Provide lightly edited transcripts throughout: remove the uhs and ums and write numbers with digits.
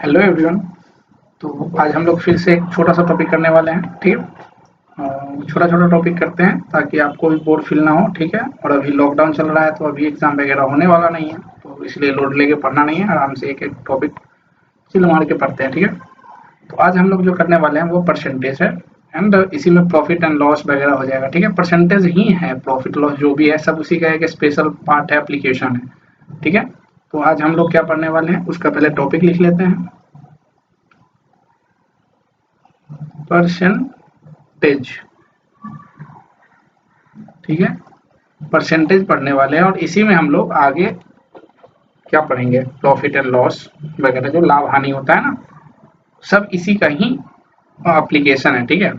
Hello everyone. तो आज हम लोग फिर से एक छोटा सा टॉपिक करने वाले हैं, ठीक है। छोटा छोटा टॉपिक करते हैं ताकि आपको भी बोर फील ना हो, ठीक है। और अभी लॉकडाउन चल रहा है तो अभी एग्जाम वगैरह होने वाला नहीं है, तो इसलिए लोड लेके पढ़ना नहीं है, आराम से एक एक टॉपिक चिल मार के पढ़ते हैं, ठीक है। तो आज हम लोग जो करने वाले हैं वो परसेंटेज है, एंड इसी में प्रॉफिट एंड लॉस वगैरह हो जाएगा, ठीक है। परसेंटेज ही है, प्रॉफिट लॉस जो भी है सब उसी का एक स्पेशल पार्ट है, एप्लीकेशन है, ठीक है। तो आज हम लोग क्या पढ़ने वाले हैं उसका पहले टॉपिक लिख लेते हैं। परसेंटेज, ठीक है। परसेंटेज पढ़ने वाले हैं और इसी में हम लोग आगे क्या पढ़ेंगे, प्रॉफिट एंड लॉस वगैरह, जो लाभ हानि होता है ना, सब इसी का ही एप्लीकेशन है, ठीक है।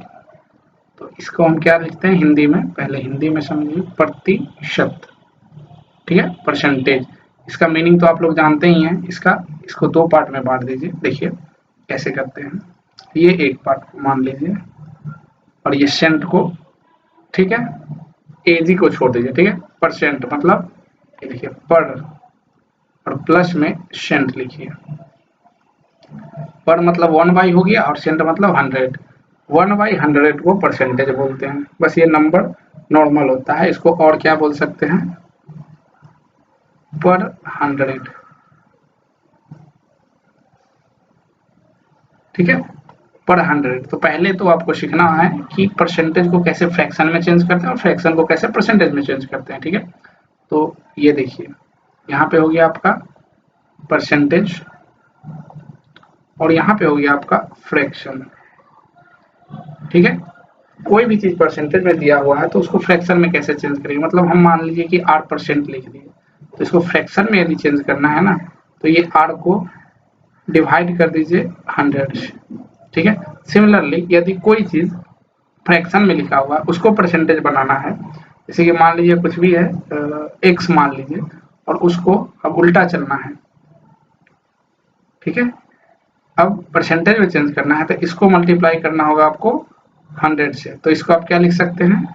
तो इसको हम क्या लिखते हैं हिंदी में, पहले हिंदी में समझिए, प्रतिशत, ठीक है। परसेंटेज, इसका मीनिंग तो आप लोग जानते ही हैं। इसको दो पार्ट में बांट दीजिए। देखिए कैसे करते हैं, ये एक पार्ट मान लीजिए और ये सेंट को, ठीक है, एजी को छोड़ दीजिए, ठीक है। परसेंट मतलब ये देखिए पर, और प्लस में सेंट लिखिए। पर मतलब 1/100 हो गया और सेंट मतलब 100। 1/100 को परसेंटेज बोलते हैं। बस ये नंबर नॉर्मल होता है, इसको और क्या बोल सकते हैं, पर 100, ठीक है, पर 100। तो पहले तो आपको सीखना है कि परसेंटेज को कैसे फ्रैक्शन में चेंज करते हैं और फ्रैक्शन को कैसे परसेंटेज में चेंज करते हैं, ठीक है। तो ये देखिए यहाँ पे हो गया आपका परसेंटेज और यहाँ पे हो गया आपका फ्रैक्शन, ठीक है। कोई भी चीज परसेंटेज में दिया हुआ है तो उसको फ्रैक्शन में कैसे चेंज करेंगे, मतलब हम मान लीजिए कि 8% लिख दिए, तो इसको फ्रैक्शन में यदि चेंज करना है ना, तो ये 8 को डिवाइड कर दीजिए 100 से, ठीक है। सिमिलरली यदि कोई चीज फ्रैक्शन में लिखा हुआ है उसको परसेंटेज बनाना है, जैसे कि मान लीजिए कुछ भी है, एक्स मान लीजिए, और उसको अब उल्टा चलना है, ठीक है। अब परसेंटेज में चेंज करना है तो इसको मल्टीप्लाई करना होगा आपको 100 से, तो इसको आप क्या लिख सकते हैं,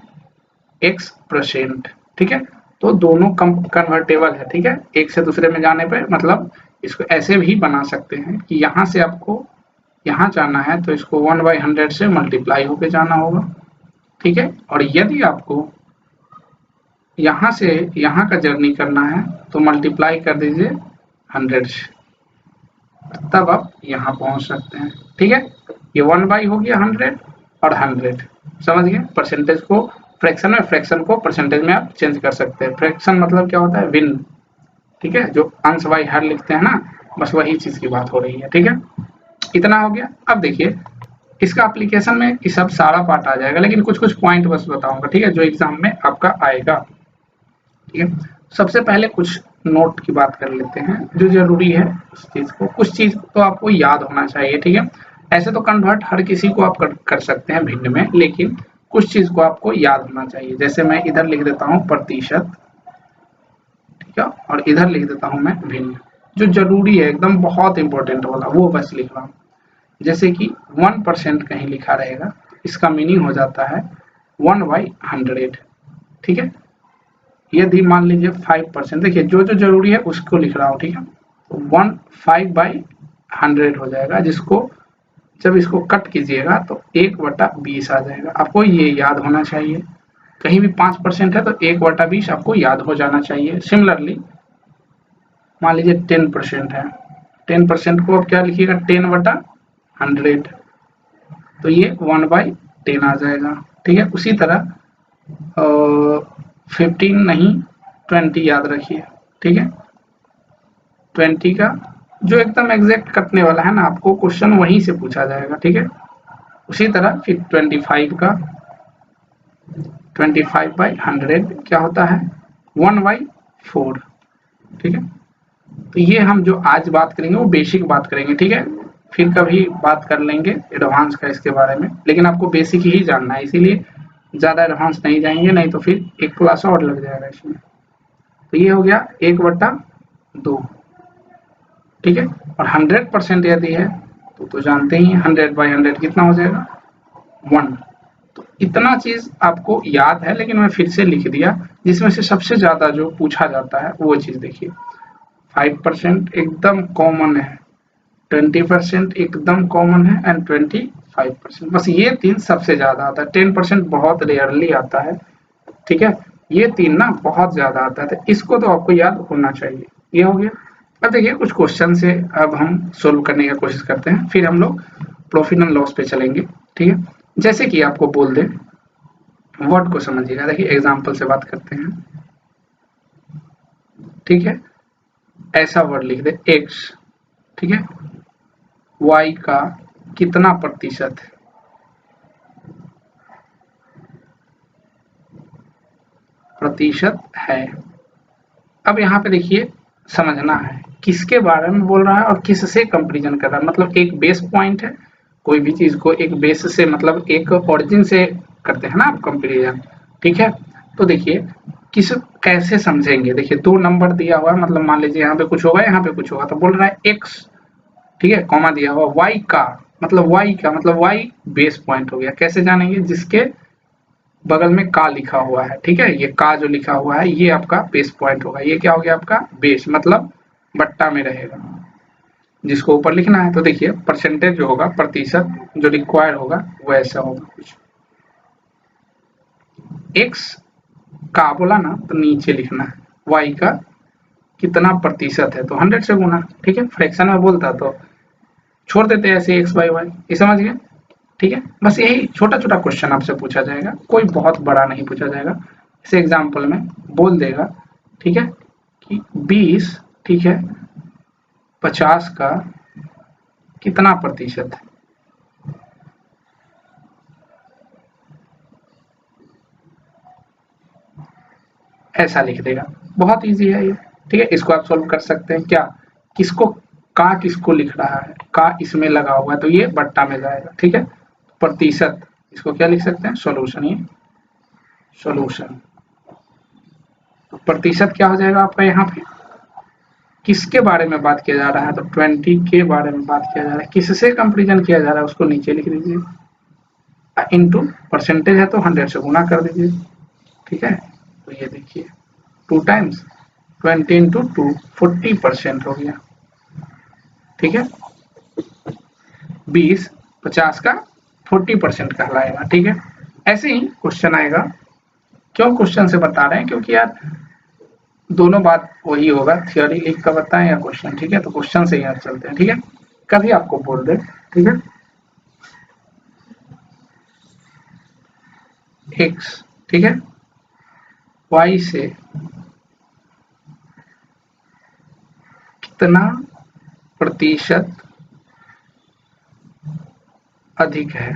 x%, ठीक है। तो दोनों कन्वर्टेबल है, ठीक है, एक से दूसरे में जाने पे, मतलब इसको ऐसे भी बना सकते हैं कि यहाँ से आपको यहाँ जाना है तो इसको 1/100 से मल्टीप्लाई होके जाना होगा, ठीक है। और यदि आपको यहाँ से यहाँ का जर्नी करना है तो मल्टीप्लाई कर दीजिए 100 से, तब आप यहाँ पहुंच सकते हैं, ठीक है। ये 1/100 हो गया 100 और 100, समझ गए। परसेंटेज को फ्रैक्शन में, फ्रैक्शन को परसेंटेज में आप चेंज कर सकते हैं। फ्रैक्शन मतलब क्या होता है, भिन्न, ठीक है, जो अंश बाई हर लिखते हैं ना, बस वही चीज की बात हो रही है, ठीक है। इतना हो गया। अब देखिए इसका एप्लीकेशन में ये सब सारा पार्ट आ जाएगा, लेकिन कुछ कुछ पॉइंट बस बताऊंगा, ठीक है, जो एग्जाम में आपका आएगा, ठीक है। सबसे पहले कुछ नोट की बात कर लेते हैं जो जरूरी है उस चीज को, कुछ चीज तो आपको याद होना चाहिए, ठीक है। ऐसे तो कन्वर्ट हर किसी को आप कर सकते हैं भिन्न में, लेकिन कुछ चीज को आपको याद होना चाहिए। जैसे मैं इधर लिख देता हूँ प्रतिशत, ठीक है, और इधर लिख देता हूँ मैं भिन्न। जो जरूरी है एकदम बहुत इंपॉर्टेंट वाला वो बस लिख रहा हूँ। जैसे कि 1% कहीं लिखा रहेगा, इसका मीनिंग हो जाता है 1/100, ठीक है। यदि मान लीजिए 5%, देखिए जो जो जरूरी है उसको लिख रहा हूँ, ठीक है। तो 1/5 हो जाएगा, जिसको जब इसको कट कीजिएगा तो 1/20 आ जाएगा। आपको ये याद होना चाहिए। कहीं भी 5% है तो 1/20 आपको याद हो जाना चाहिए। सिमिलरली मान लीजिए 10% है, 10% को आप क्या लिखिएगा, 10/100, तो ये 1/10 आ जाएगा, ठीक है। उसी तरह 15 नहीं 20 याद रखिए, ठीक है। 20 का जो एकदम एग्जैक्ट कटने वाला है ना, आपको क्वेश्चन वहीं से पूछा जाएगा, ठीक है। उसी तरह फिर 25 का, 25/100 क्या होता है, 1/4, ठीक है। तो ये हम जो आज बात करेंगे वो बेसिक बात करेंगे, ठीक है। फिर कभी बात कर लेंगे एडवांस का इसके बारे में, लेकिन आपको बेसिक ही जानना है, इसीलिए ज्यादा एडवांस नहीं जाएंगे, नहीं तो फिर एक क्लास और लग जाएगा इसमें। तो ये हो गया 1/2, ठीक है। और 100% यदि है तो जानते ही 100/100 कितना हो जाएगा, 1। तो इतना चीज आपको याद है, लेकिन मैं फिर से लिख दिया। जिसमें से सबसे ज्यादा जो पूछा जाता है वो चीज देखिए, 5% एकदम कॉमन है, 20% एकदम कॉमन है एंड 25%, बस ये तीन सबसे ज्यादा आता है। 10% बहुत रेयरली आता है, ठीक है। ये तीन ना बहुत ज्यादा आता है, तो इसको तो आपको याद होना चाहिए। ये हो गया। अब देखिए कुछ क्वेश्चन से अब हम सोल्व करने की कोशिश करते हैं, फिर हम लोग प्रॉफिट एंड लॉस पे चलेंगे, ठीक है। जैसे कि आपको बोल दे, वर्ड को समझिएगा। देखिए एग्जाम्पल से बात करते हैं, ठीक है। ऐसा वर्ड लिख दे एक्स, ठीक है, वाई का कितना प्रतिशत है, अब यहाँ पे देखिए समझना है किसके बारे में बोल रहा है और किससे कंपैरिजन कर रहा है। मतलब एक बेस पॉइंट है, कोई भी चीज को एक बेस से मतलब एक ओरिजिन से करते हैं ना आप कंपैरिजन, ठीक है। तो देखिए किस कैसे समझेंगे। देखिए दो नंबर दिया हुआ है, मतलब मान लीजिए यहाँ पे कुछ होगा यहाँ पे कुछ होगा, तो बोल रहा है एक्स, ठीक है, कॉमा दिया हुआ वाई का, मतलब वाई का मतलब वाई बेस पॉइंट हो गया। कैसे जानेंगे, जिसके बगल में का लिखा हुआ है, ठीक है, ये का जो लिखा हुआ है ये आपका बेस पॉइंट होगा। ये क्या हो गया आपका बेस, मतलब बट्टा में रहेगा जिसको ऊपर लिखना है। तो देखिए परसेंटेज जो होगा, प्रतिशत जो रिक्वायर होगा वो ऐसा होगा कुछ। एक्स का बोला ना तो नीचे लिखना है, वाई का कितना प्रतिशत है तो 100 से गुना, ठीक है। फ्रैक्शन में बोलता तो छोड़ देते हैं ऐसे एक्स बाई वाई, ये समझ गए, ठीक है। बस यही छोटा छोटा क्वेश्चन आपसे पूछा जाएगा, कोई बहुत बड़ा नहीं पूछा जाएगा। इस एग्जाम्पल में बोल देगा, ठीक है, कि 20, ठीक है, 50 का कितना प्रतिशत है, ऐसा लिख देगा। बहुत इजी है ये, ठीक है। इसको आप सोल्व कर सकते हैं। क्या किसको का किसको लिख रहा है, का इसमें लगा हुआ है तो ये बट्टा में जाएगा, ठीक है। प्रतिशत इसको क्या लिख सकते हैं, सॉल्यूशन, ये सॉल्यूशन। तो प्रतिशत क्या हो जाएगा आपका, यहाँ पे किसके बारे में बात किया जा रहा है तो 20 के बारे में बात किया जा रहा है। किससे कंपेरिजन किया जा रहा है उसको नीचे लिख दीजिए, इनटू परसेंटेज है तो 100 से गुना कर दीजिए, ठीक है। तो ये देखिए 2 टाइम्स 20 इंटू 2 40% हो गया, ठीक है। 20 50 का 40% कहलाएगा, ठीक है। ऐसे ही क्वेश्चन आएगा। क्यों क्वेश्चन से बता रहे हैं, क्योंकि यार दोनों बात वही होगा, थियोरी लिख कर बताएं या क्वेश्चन, ठीक है। तो क्वेश्चन से यार चलते हैं, ठीक है। कभी आपको बोल दे, ठीक है, एक्स, ठीक है, वाई से कितना प्रतिशत अधिक है,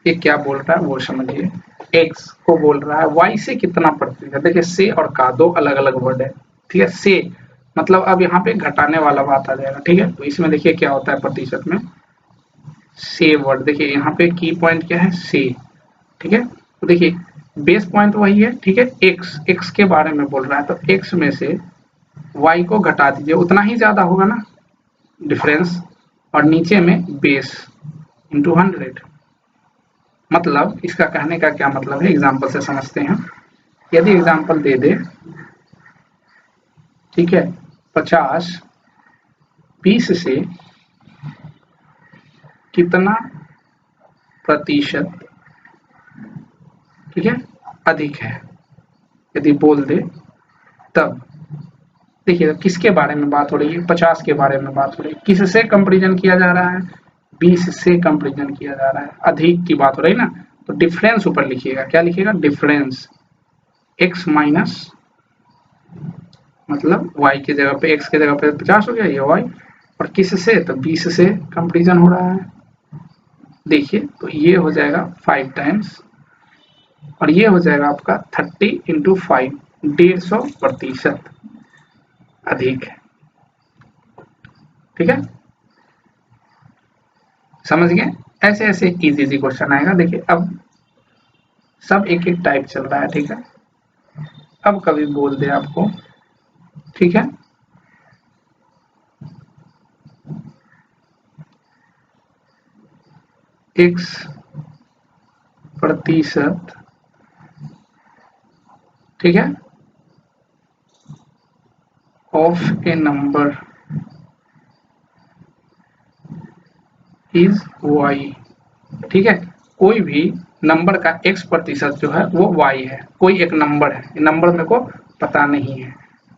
ये क्या बोल रहा है वो समझिए। एक्स को बोल रहा है वाई से कितना प्रतिशत। देखिए से और का दो अलग अलग वर्ड है, ठीक है। से मतलब अब यहाँ पे घटाने वाला बात आ जाएगा, ठीक है। तो इसमें देखिए क्या होता है प्रतिशत में, से वर्ड, देखिए यहाँ पे की पॉइंट क्या है, से, ठीक है। तो देखिए बेस पॉइंट वही है, ठीक है। एक्स एक्स के बारे में बोल रहा है तो एक्स में से वाई को घटा दीजिए, उतना ही ज्यादा होगा ना डिफरेंस, और नीचे में बेस इंटू 100। मतलब इसका कहने का क्या मतलब है, एग्जाम्पल से समझते हैं। यदि एग्जाम्पल दे दे, ठीक है, 50 20 से कितना प्रतिशत, ठीक है, अधिक है, यदि बोल दे तब देखिए किसके बारे में बात हो रही है, 50 के बारे में बात हो रही है। किससे कंपेरिजन किया जा रहा है, 20 से कंपेरिजन किया जा रहा है, अधिक की बात हो रही है ना। तो डिफरेंस ऊपर लिखिएगा, क्या लिखिएगा, डिफरेंस, x माइनस, मतलब y की जगह पे x की जगह पे 50 हो गया ये y, और किससे तो 20 से कंपेरिजन हो रहा है। देखिए तो ये हो जाएगा 5 टाइम्स, और ये हो जाएगा आपका 30 इंटू 5, 150% अधिक है, ठीक है। समझ गए, ऐसे ऐसे इजी इजी क्वेश्चन आएगा। देखिए अब सब एक एक टाइप चल रहा है, ठीक है। अब कभी बोल दे आपको, ठीक है, x प्रतिशत, ठीक है, of A number is y, ठीक है। कोई भी नंबर का x% जो है वो y है, कोई एक नंबर है, नंबर मेरे को पता नहीं है,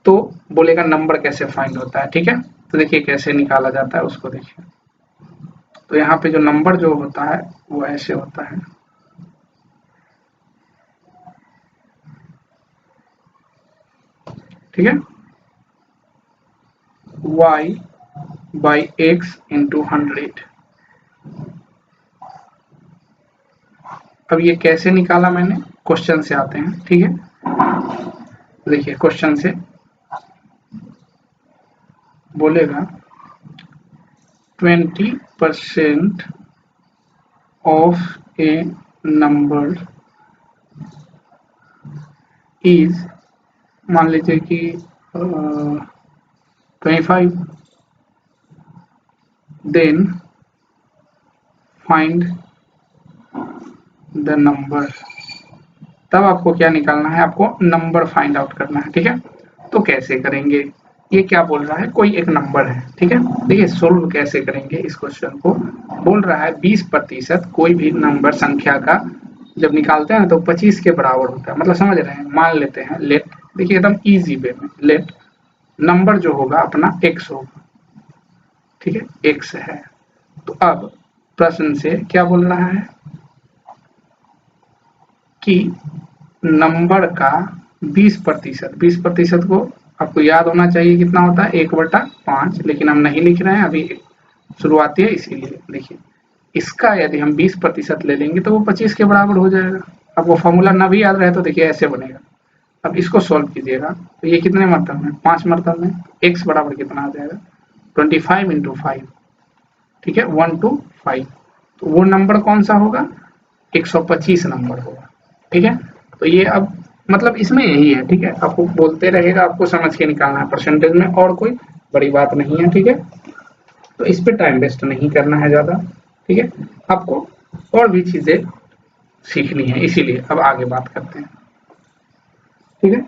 तो बोलेगा नंबर कैसे फाइंड होता है, ठीक है। तो देखिए कैसे निकाला जाता है उसको देखिए। तो यहाँ पे जो नंबर जो होता है वो ऐसे होता है, ठीक है, y बाई x इंटू 100। अब ये कैसे निकाला मैंने, क्वेश्चन से आते हैं, ठीक है। देखिए क्वेश्चन से बोलेगा 20% ऑफ ए नंबर इज, मान लीजिए कि 25, देन फाइंड द नंबर। तब आपको क्या निकालना है, आपको नंबर फाइंड आउट करना है, ठीक है। तो कैसे करेंगे, ये क्या बोल रहा है, कोई एक नंबर है, ठीक है। देखिए सोल्व कैसे करेंगे इस क्वेश्चन को। बोल रहा है 20% कोई भी नंबर संख्या का जब निकालते हैं तो 25 के बराबर होता है, मतलब समझ रहे हैं। मान लेते हैं लेट, देखिए एकदम इजी वे में, लेट नंबर जो होगा अपना x होगा, ठीक है, x है। तो अब प्रश्न से क्या बोल रहा है कि नंबर का 20%, 20% को आपको याद होना चाहिए कितना होता है, 1/5, लेकिन हम नहीं लिख रहे हैं अभी, शुरुआती है इसीलिए। देखिए इसका यदि हम 20% ले लेंगे तो वो 25 के बराबर हो जाएगा। अब वो फॉर्मूला ना भी याद रहे तो देखिए ऐसे बनेगा। अब इसको सॉल्व कीजिएगा तो ये कितने मरतब में, 5 मरतब में, x बराबर कितना आ जाएगा 25 इंटू 5, ठीक है, 1 to 5। तो वो नंबर कौन सा होगा, 125 नंबर होगा, ठीक है। तो ये अब मतलब इसमें यही है, ठीक है, आपको बोलते रहेगा, आपको समझ के निकालना है परसेंटेज में, और कोई बड़ी बात नहीं है, ठीक है। तो इस पे टाइम वेस्ट नहीं करना है ज़्यादा, ठीक है। आपको और भी चीज़ें सीखनी है, इसीलिए अब आगे बात करते हैं, ठीक है।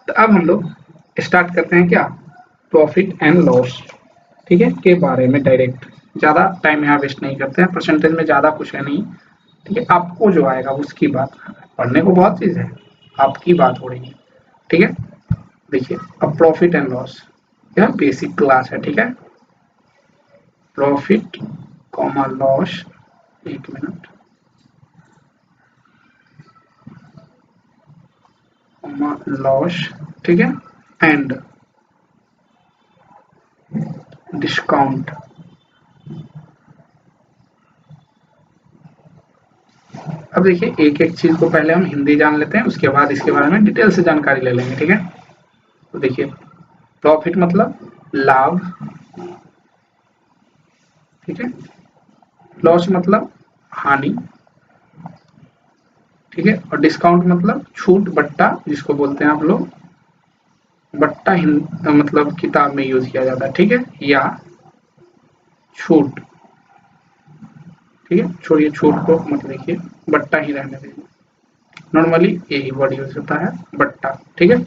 तो अब हम लोग स्टार्ट करते हैं क्या, प्रॉफिट एंड लॉस, ठीक है, के बारे में डायरेक्ट। ज़्यादा टाइम यहाँ वेस्ट नहीं करते हैं, परसेंटेज में ज़्यादा कुछ है नहीं, ठीक है। आपको जो आएगा उसकी बात, पढ़ने को बहुत चीज़ है, आपकी बात हो रही है, ठीक है। देखिए अब प्रॉफिट एंड लॉस, यह बेसिक क्लास है, ठीक है। प्रॉफिट कॉमा लॉस, एक मिनट, कॉमा लॉस, ठीक है, एंड डिस्काउंट। अब देखिए एक एक चीज को पहले हम हिंदी जान लेते हैं, उसके बाद इसके बारे में डिटेल से जानकारी ले लेंगे, ठीक है। तो देखिए प्रॉफिट मतलब लाभ, ठीक है, लॉस मतलब हानि, ठीक है, और डिस्काउंट मतलब छूट, बट्टा जिसको बोलते हैं आप लोग, बट्टा मतलब किताब में यूज किया जाता है, ठीक है, या छूट, ठीक है। छोड़िए छूट को मत लिखिए, बट्टा ही रहने दीजिए, नॉर्मली यही वर्ड यूज होता है, बट्टा, ठीक है।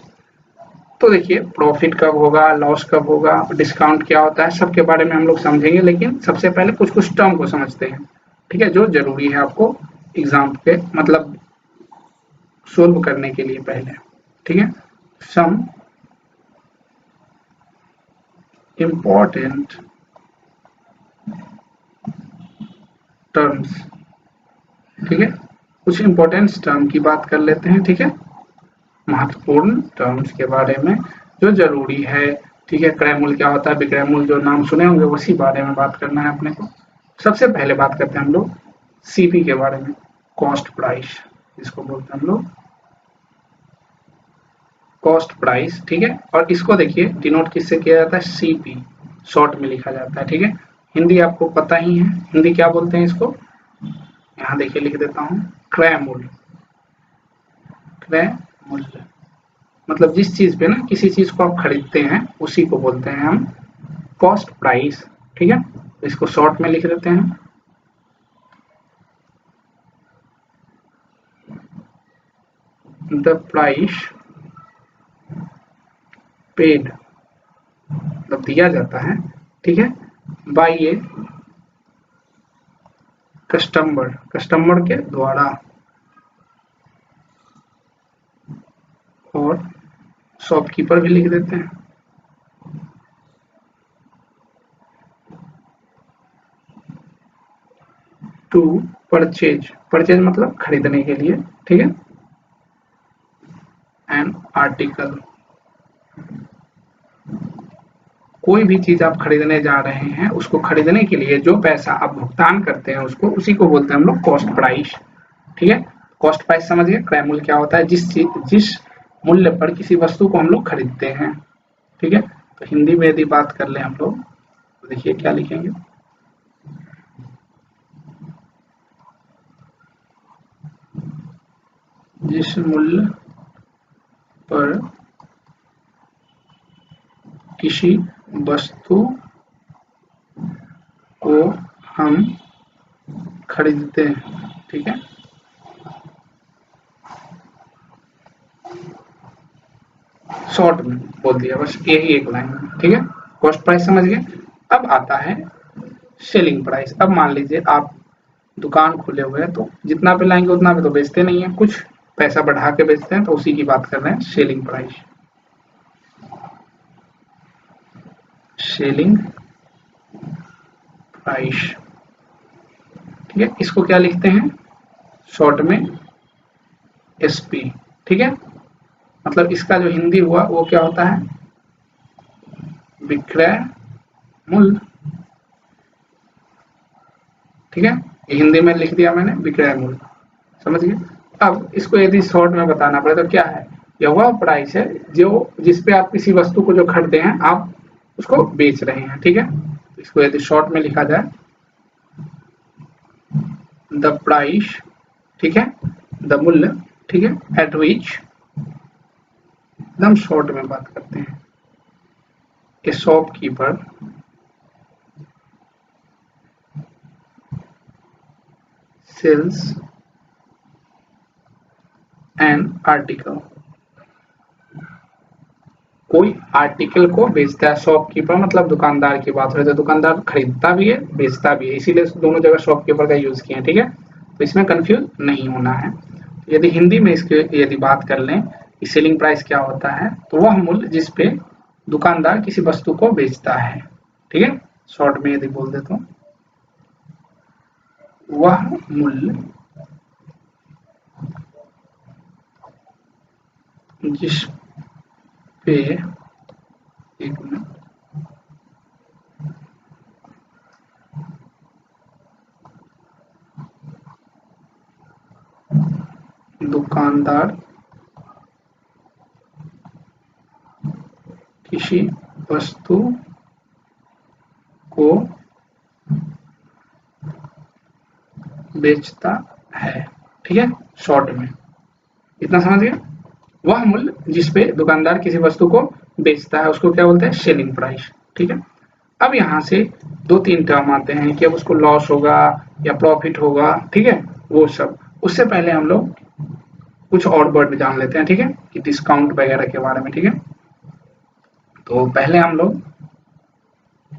तो देखिए प्रॉफिट कब होगा, लॉस कब होगा, डिस्काउंट क्या होता है, सबके बारे में हम लोग समझेंगे, लेकिन सबसे पहले कुछ कुछ टर्म को समझते हैं, ठीक है, जो जरूरी है आपको एग्जाम पे मतलब सोल्व करने के लिए पहले, ठीक है। सम इम्पोर्टेंट टर्म्स, ठीक है, कुछ इंपॉर्टेंट टर्म की बात कर लेते हैं, ठीक है, महत्वपूर्ण टर्म्स के बारे में जो जरूरी है, ठीक है। क्रय मूल्य क्या होता है, विक्रय मूल्य जो नाम सुने होंगे उसी बारे में बात करना है अपने को। सबसे पहले बात करते हैं हम लोग सीपी के बारे में, कॉस्ट प्राइस जिसको बोलते हैं हम लोग, कॉस्ट प्राइस, ठीक है। और इसको देखिए डिनोट किससे किया जाता है, सीपी शॉर्ट में लिखा जाता है, ठीक है। हिंदी आपको पता ही है, हिंदी क्या बोलते हैं इसको, यहाँ देखिए लिख देता हूँ, क्रय मूल्य, क्रय मूल्य मतलब जिस चीज पे ना किसी चीज को आप खरीदते हैं उसी को बोलते हैं हम कॉस्ट प्राइस, ठीक है। तो इसको शॉर्ट में लिख देते हैं, द प्राइस पेड, मतलब दिया जाता है ठीक है, बाय ए कस्टमर, कस्टमर के द्वारा, और शॉपकीपर भी लिख देते हैं। टू परचेज, परचेज मतलब खरीदने के लिए, ठीक है, एन आर्टिकल, कोई भी चीज आप खरीदने जा रहे हैं, उसको खरीदने के लिए जो पैसा आप भुगतान करते हैं उसको, उसी को बोलते हैं हम लोग कॉस्ट प्राइस, ठीक है। कॉस्ट प्राइस समझ गए, क्रय मूल्य क्या होता है, जिस मूल्य पर किसी वस्तु को हम लोग खरीदते हैं, ठीक है। तो हिंदी में यदि बात कर ले हम लोग, तो देखिए क्या लिखेंगे, जिस मूल्य पर किसी वस्तु को हम खरीदते हैं, ठीक है। शॉर्ट में बोल दिया बस, यही एक लाइन में, ठीक है। कॉस्ट प्राइस समझ गए। अब आता है सेलिंग प्राइस। अब मान लीजिए आप दुकान खोले हुए हैं, तो जितना पे लाएंगे उतना पे तो बेचते नहीं है, कुछ पैसा बढ़ा के बेचते हैं, तो उसी की बात कर रहे हैं, सेलिंग प्राइस। सेलिंग प्राइस, ठीक है। इसको क्या लिखते हैं शॉर्ट में, एसपी, ठीक है। मतलब इसका जो हिंदी हुआ वो क्या होता है, विक्रय मूल्य, ठीक है। हिंदी में लिख दिया मैंने विक्रय मूल्य, समझ गए। अब इसको यदि शॉर्ट में बताना पड़े तो क्या है, यह वह प्राइस है जो जिसपे आप किसी वस्तु को जो खरीदे हैं आप उसको बेच रहे हैं, ठीक है। तो इसको यदि शॉर्ट में लिखा जाए, द प्राइस, ठीक है, द मूल्य, ठीक है, एट विच, एकदम शॉर्ट में बात करते हैं, a shopkeeper sells an article, कोई आर्टिकल को बेचता है, शॉपकीपर मतलब दुकानदार की बात हो रही है, तो दुकानदार खरीदता भी है बेचता भी है, इसीलिए दोनों जगह शॉपकीपर का यूज किया है, ठीक है। तो इसमें कंफ्यूज नहीं होना है। यदि हिंदी में इसके यदि बात कर लें कि सेलिंग प्राइस क्या होता है, तो वह मूल्य जिस पे दुकानदार किसी वस्तु को बेचता है, ठीक है। शॉर्ट में यदि बोल देता हूँ, वह मूल्य जिस पे, एक मिनट, दुकानदार किसी वस्तु को बेचता है, ठीक है। शॉर्ट में इतना समझ गया, वह मूल्य जिसपे दुकानदार किसी वस्तु को बेचता है उसको क्या बोलते हैं, सेलिंग प्राइस, ठीक है। अब यहाँ से दो तीन टर्म आते हैं कि अब उसको लॉस होगा या प्रॉफिट होगा, ठीक है, वो सब। उससे पहले हम लोग कुछ और वर्ड जान लेते हैं, ठीक है, कि डिस्काउंट वगैरह के बारे में, ठीक है। तो पहले हम लोग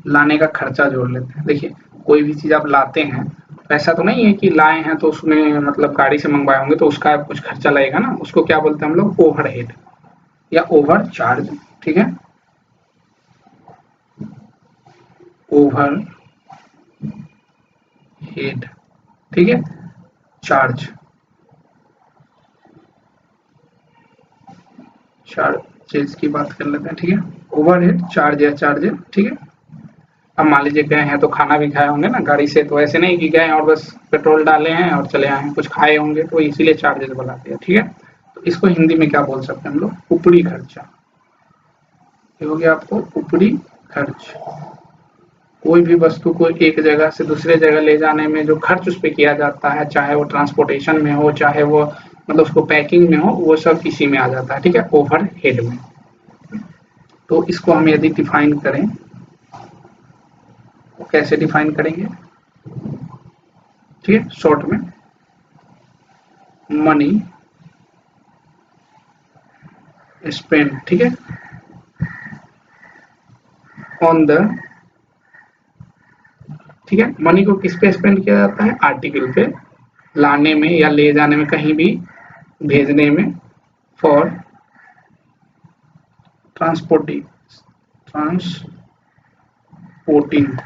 लाने का खर्चा जोड़ लेते हैं। देखिए कोई भी चीज आप लाते हैं, ऐसा तो नहीं है कि लाए हैं तो उसमें मतलब गाड़ी से मंगवाए होंगे तो उसका कुछ खर्चा लगेगा ना, उसको क्या बोलते हैं हम लोग, ओवरहेड या ओवर चार्ज, ठीक है। ओवर हेड, ठीक है, चार्ज, चार्जेस की बात कर लेते हैं, ठीक है। ओवरहेड चार्ज या चार्जेस, ठीक है। अब मान लीजिए गए हैं तो खाना भी खाए होंगे ना गाड़ी से, तो ऐसे नहीं कि गए और बस पेट्रोल डाले हैं और चले आए हैं, कुछ खाए होंगे, तो इसीलिए चार्जेस बुलाते हैं, ठीक है। तो इसको हिंदी में क्या बोल सकते हैं हम लोग, ऊपरी खर्चा। ये हो गया आपको ऊपरी खर्च। कोई भी वस्तु को एक जगह से दूसरे जगह ले जाने में जो खर्च उस पर किया जाता है, चाहे वो ट्रांसपोर्टेशन में हो, चाहे वो मतलब उसको पैकिंग में हो, वो सब इसी में आ जाता है, ठीक है, ओवर हेड में। तो इसको हम यदि डिफाइन करें तो कैसे डिफाइन करेंगे, ठीक है, शॉर्ट में, मनी स्पेंड, ठीक है, ऑन द ठीक है। मनी को किस पे स्पेंड किया जाता है, आर्टिकल पे लाने में या ले जाने में, कहीं भी भेजने में, फॉर ट्रांसपोर्टिंग,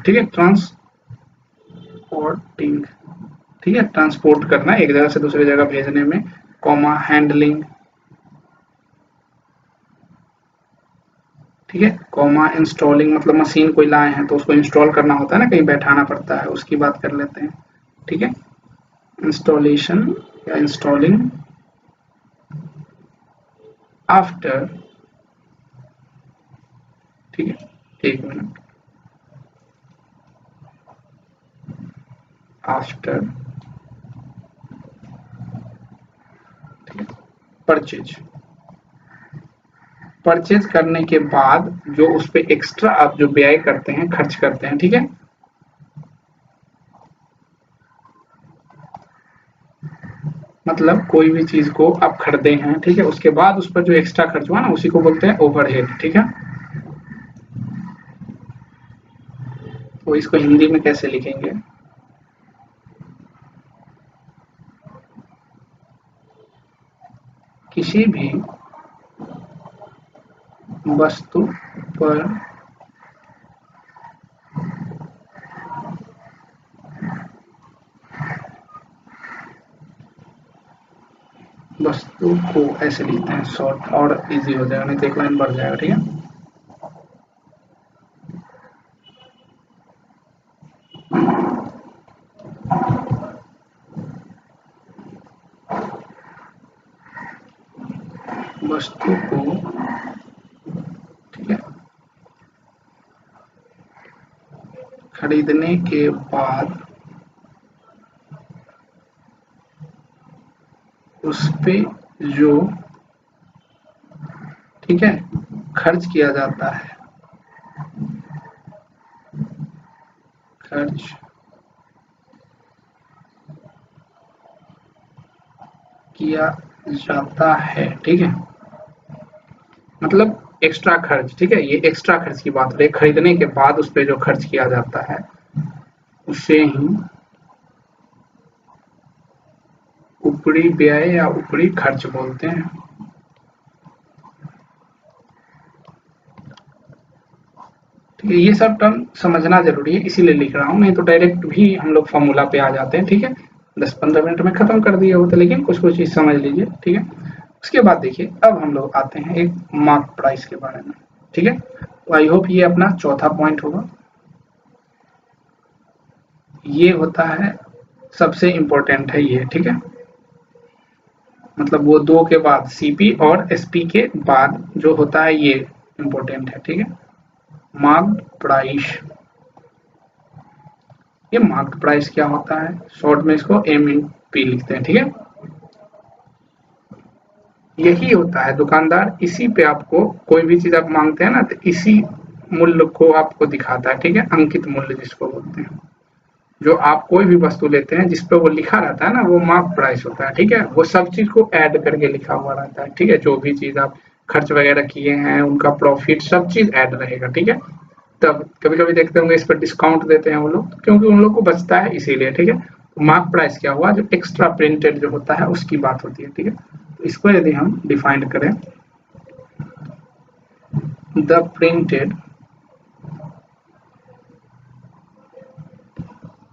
ठीक है, ट्रांसपोर्टिंग, ठीक है, ट्रांसपोर्ट करना एक जगह से दूसरी जगह भेजने में, कॉमा हैंडलिंग, ठीक है, कॉमा इंस्टॉलिंग, मतलब मशीन कोई लाए हैं तो उसको इंस्टॉल करना होता है ना, कहीं बैठाना पड़ता है, उसकी बात कर लेते हैं, ठीक है, इंस्टॉलेशन या इंस्टॉलिंग आफ्टर, ठीक है, एक मिनट, आफ्टर परचेज, परचेज करने के बाद जो उस पे एक्स्ट्रा आप जो व्यय करते हैं, खर्च करते हैं, ठीक है, मतलब कोई भी चीज को आप खरीदे हैं, ठीक है, उसके बाद उस पर जो एक्स्ट्रा खर्च हुआ ना, उसी को बोलते हैं ओवरहेड, ठीक है। तो इसको हिंदी में कैसे लिखेंगे, किसी भी वस्तु पर वस्तु को, ऐसे लिखते हैं शॉर्ट, और इजी हो जाएगा, नहीं तो एक लाइन बढ़ जाएगा, ठीक है। वस्तु को, ठीक है, खरीदने के बाद उस पे जो, ठीक है, खर्च किया जाता है, खर्च किया जाता है, ठीक है, मतलब एक्स्ट्रा खर्च, ठीक है, ये एक्स्ट्रा खर्च की बात हो रही है, खरीदने के बाद उस पे जो खर्च किया जाता है उसे ही ऊपरी व्यय या ऊपरी खर्च बोलते हैं। ठीक है, ये सब टर्म समझना जरूरी है, इसीलिए लिख रहा हूँ, नहीं तो डायरेक्ट भी हम लोग फॉर्मूला पे आ जाते हैं, ठीक है, 10-15 मिनट में खत्म कर दिए होते, लेकिन कुछ कुछ चीज समझ लीजिए, ठीक है। उसके बाद देखिए, अब हम लोग आते हैं एक मार्क प्राइस के बारे में, ठीक है। तो आई होप ये अपना चौथा पॉइंट होगा, ये होता है सबसे इंपॉर्टेंट है ये, ठीक है, मतलब वो दो के बाद सीपी और एसपी के बाद जो होता है ये इंपॉर्टेंट है, ठीक है। मार्क्ड प्राइस, ये मार्क्ड प्राइस क्या होता है, शॉर्ट में इसको एम इन पी लिखते हैं, ठीक है। यही होता है, दुकानदार इसी पे आपको कोई भी चीज आप मांगते हैं ना, तो इसी मूल्य को आपको दिखाता है, ठीक है, अंकित मूल्य जिसको बोलते हैं। जो आप कोई भी वस्तु लेते हैं जिस पे वो लिखा रहता है ना, वो मार्क प्राइस होता है, ठीक है, वो सब चीज को ऐड करके लिखा हुआ रहता है, ठीक है, जो भी चीज आप खर्च वगैरह किए हैं, उनका प्रॉफिट, सब चीज ऐड रहेगा, ठीक है। तब कभी कभी देखते होंगे इस पर डिस्काउंट देते हैं वो लोग, क्योंकि उन लोग को बचता है इसीलिए, ठीक है। तो मार्क प्राइस क्या हुआ, जो एक्स्ट्रा प्रिंटेड जो होता है उसकी बात होती है, ठीक है। तो इसको यदि हम डिफाइन करें, द प्रिंटेड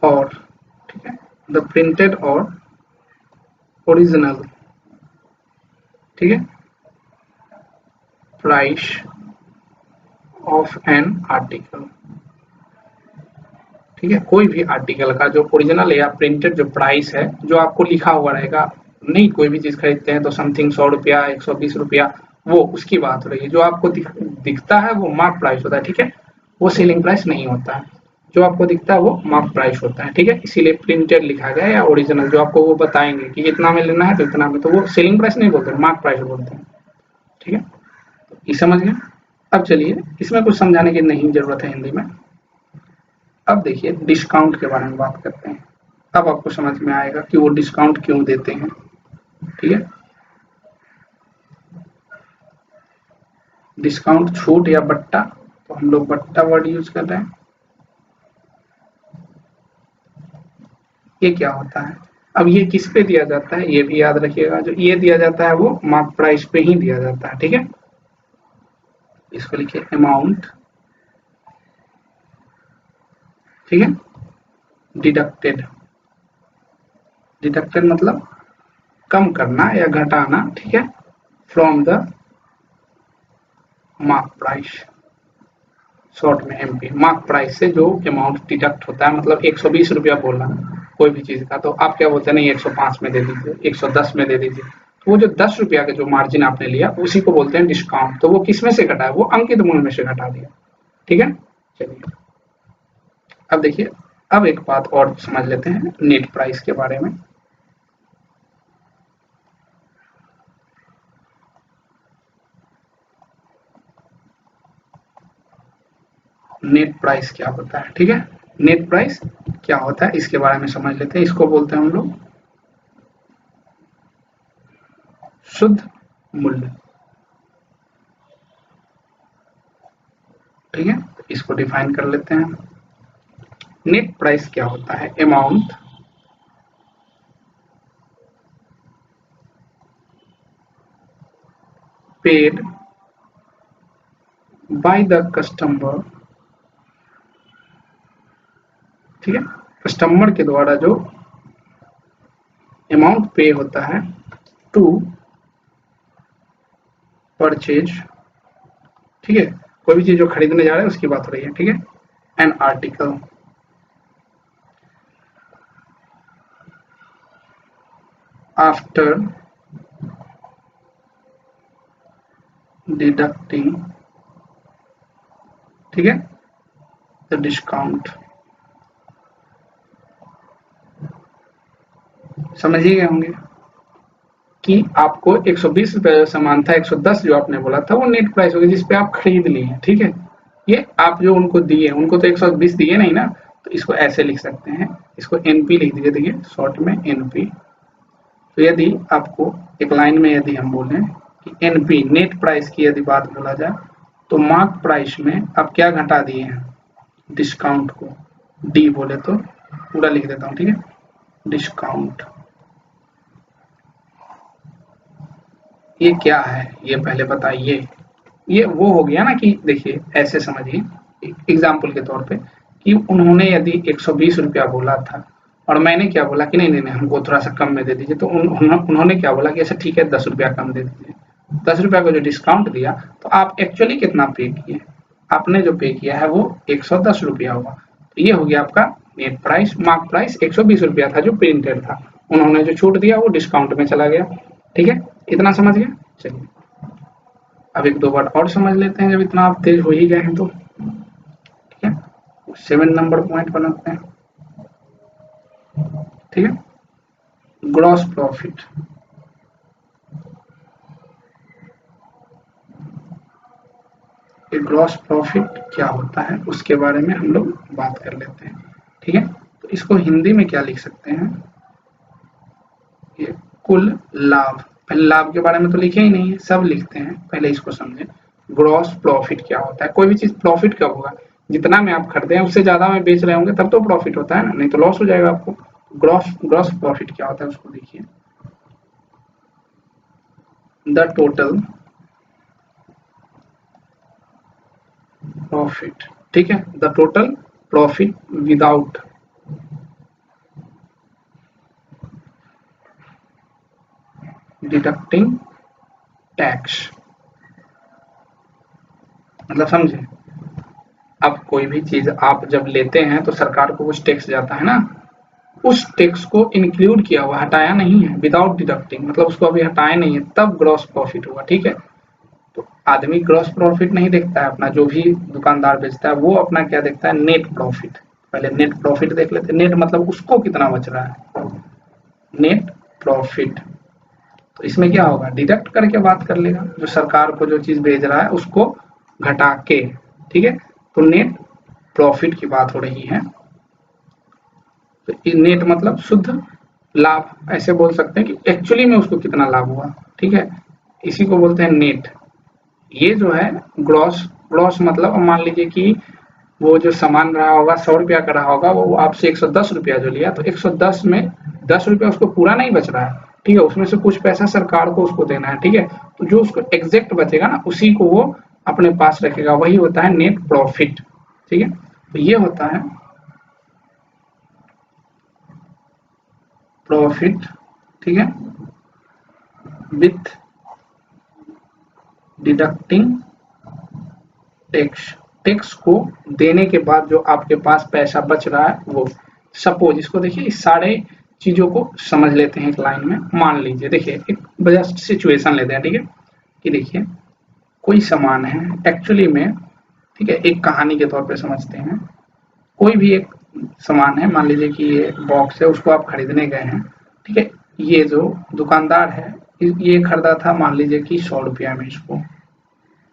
और, ठीक है, द प्रिंटेड और ओरिजिनल, ठीक है, प्राइस ऑफ एन आर्टिकल, ठीक है, कोई भी आर्टिकल का जो ओरिजिनल या प्रिंटेड जो प्राइस है, जो आपको लिखा हुआ रहेगा, नहीं कोई भी चीज खरीदते हैं तो समथिंग 100 रुपया, 120 रुपया, वो उसकी बात हो रही है, जो आपको दिखता है वो मार्क प्राइस होता है, ठीक है, वो सेलिंग प्राइस नहीं होता है, जो आपको दिखता है वो मार्क प्राइस होता है, ठीक है, इसीलिए प्रिंटेड लिखा गया या ओरिजिनल, जो आपको वो बताएंगे कि इतना में लेना है तो इतना में, तो वो सेलिंग प्राइस नहीं बोलते, मार्क प्राइस बोलते हैं, ठीक है। ये समझ गए। अब चलिए, इसमें कुछ समझाने की नहीं जरूरत है हिंदी में। अब देखिए डिस्काउंट के बारे में बात करते हैं, तब आपको समझ में आएगा कि वो डिस्काउंट क्यों देते हैं, ठीक है। डिस्काउंट, छूट या बट्टा, तो हम लोग बट्टा वर्ड यूज कर रहे हैं, ये क्या होता है? अब ये किस पे दिया जाता है ये भी याद रखिएगा, जो ये दिया जाता है वो मार्क प्राइस पे ही दिया जाता है, ठीक है। इसको लिखिए अमाउंट, ठीक है, डिडक्टेड, डिडक्टेड मतलब कम करना या घटाना, ठीक है, from the mark price, short में एमपी। मार्क प्राइस से जो अमाउंट डिडक्ट होता है, मतलब 120 रुपया बोलना कोई भी चीज का, तो आप क्या बोलते हैं, नहीं 105 में दे दीजिए, 110 में दे दीजिए, तो वो जो 10 रुपया का जो मार्जिन आपने लिया उसी को बोलते हैं डिस्काउंट। तो वो किस में से घटा है, वो अंकित मूल्य में से घटा दिया, ठीक है। चलिए अब देखिए, अब एक बात और समझ लेते हैं नेट प्राइस के बारे में। नेट प्राइस क्या होता है, ठीक है, नेट प्राइस क्या होता है इसके बारे में समझ लेते हैं। इसको बोलते हैं हम लोग शुद्ध मूल्य, ठीक है। इसको डिफाइन कर लेते हैं। नेट प्राइस क्या होता है, amount paid by the customer, ठीक है, कस्टमर के द्वारा जो अमाउंट पे होता है टू परचेज, ठीक है, कोई भी चीज जो खरीदने जा रहे हैं उसकी बात हो रही है, ठीक है, एन आर्टिकल आफ्टर डिडक्टिंग, ठीक है, द डिस्काउंट। समझ ही गए होंगे कि आपको 120 रुपए जो सामान था, 110 जो आपने बोला था वो नेट प्राइस होगी जिसपे आप खरीद लिए, ठीक है। ये आप जो उनको दिए, उनको तो 120 दिए नहीं ना, तो इसको ऐसे लिख सकते हैं, इसको एनपी लिख दीजिए, देखिए शॉर्ट में एनपी। तो यदि आपको एक लाइन में यदि हम बोलें कि एनपी नेट प्राइस की यदि बात बोला जाए, तो मार्क प्राइस में आप क्या घटा दिए हैं, डिस्काउंट को, डी बोले तो पूरा लिख देता हूँ, ठीक है, डिस्काउंट। ये क्या है ये पहले बताइए। ये वो हो गया ना कि देखिए ऐसे समझिए एग्जाम्पल के तौर पे कि उन्होंने यदि 120 रुपया बोला था और मैंने क्या बोला कि नहीं नहीं नहीं हमको थोड़ा सा कम में दे दीजिए, तो उन्होंने क्या बोला कि ऐसा ठीक है 10 रुपया कम दे दीजिए। 10 रुपया को जो डिस्काउंट दिया, तो आप एक्चुअली कितना पे किए, आपने जो पे किया है वो 110 रुपया हुआ। तो ये हो गया आपका नेट प्राइस। मार्क प्राइस 120 रुपया था जो प्रिंटेड था, उन्होंने जो छूट दिया वो डिस्काउंट में चला गया, ठीक है, इतना समझ गया। चलिए अब एक दो बार और समझ लेते हैं, जब इतना आप तेज हो ही गए हैं तो, ठीक है। 7 नंबर पॉइंट बनाते हैं, ठीक है, ग्रॉस प्रॉफिट। ये ग्रॉस प्रॉफिट क्या होता है उसके बारे में हम लोग बात कर लेते हैं, ठीक है। तो इसको हिंदी में क्या लिख सकते हैं, ये कुल लाभ। पहले लाभ के बारे में तो लिखे ही नहीं है, सब लिखते हैं, पहले इसको समझें। ग्रॉस प्रॉफिट क्या होता है, कोई भी चीज प्रॉफिट कब होगा, जितना में आप खरीदे हैं उससे ज्यादा में बेच रहे होंगे तब तो प्रॉफिट होता है ना, नहीं तो लॉस हो जाएगा आपको। ग्रॉस ग्रॉस प्रॉफिट क्या होता है उसको देखिए, द टोटल प्रॉफिट, ठीक है, the total profit without deducting tax. मतलब समझे, अब कोई भी चीज आप जब लेते हैं तो सरकार को कुछ टैक्स जाता है ना, उस टैक्स को इंक्लूड किया हुआ, हटाया नहीं है, विदाउट डिडक्टिंग, मतलब उसको अभी हटाया नहीं है, तब ग्रॉस प्रॉफिट हुआ, ठीक है। तो आदमी ग्रॉस प्रॉफिट नहीं देखता है अपना, जो भी दुकानदार बेचता है वो अपना क्या देखता है, नेट प्रॉफिट। पहले नेट प्रॉफिट देख लेते हैं, नेट मतलब उसको कितना बच रहा है, नेट प्रॉफिट। तो इसमें क्या होगा, डिडक्ट करके बात कर लेगा, जो सरकार को जो चीज भेज रहा है उसको घटा के, ठीक है। तो नेट प्रॉफिट की बात हो रही है, तो नेट मतलब शुद्ध लाभ, ऐसे बोल सकते हैं कि एक्चुअली में उसको कितना लाभ हुआ, ठीक है, इसी को बोलते हैं नेट। ये जो है ग्रॉस, ग्रॉस मतलब मान लीजिए कि वो जो सामान रहा होगा 100 रुपया का रहा होगा, वो आपसे 110 रुपया जो लिया, तो 110 में 10 रुपया उसको पूरा नहीं बच रहा है, ठीक है, उसमें से कुछ पैसा सरकार को उसको देना है, ठीक है। तो जो उसको एग्जैक्ट बचेगा ना, उसी को वो अपने पास रखेगा, वही होता है नेट प्रॉफिट, ठीक है। तो ये होता है प्रॉफिट, ठीक है, विथ डिडक्टिंग टैक्स, टैक्स को देने के बाद जो आपके पास पैसा बच रहा है वो। सपोज इसको देखिए, इस सारे चीजों को समझ लेते हैं एक लाइन में। मान लीजिए, देखिए एक बड़ा सिचुएशन लेते हैं, ठीक है, कि देखिए कोई सामान है एक्चुअली में, ठीक है, एक कहानी के तौर पे समझते हैं। कोई भी एक सामान है, मान लीजिए कि ये बॉक्स है, उसको आप खरीदने गए हैं, ठीक है। ये जो दुकानदार है, ये खरीदा था मान लीजिए कि 100 रुपया में, इसको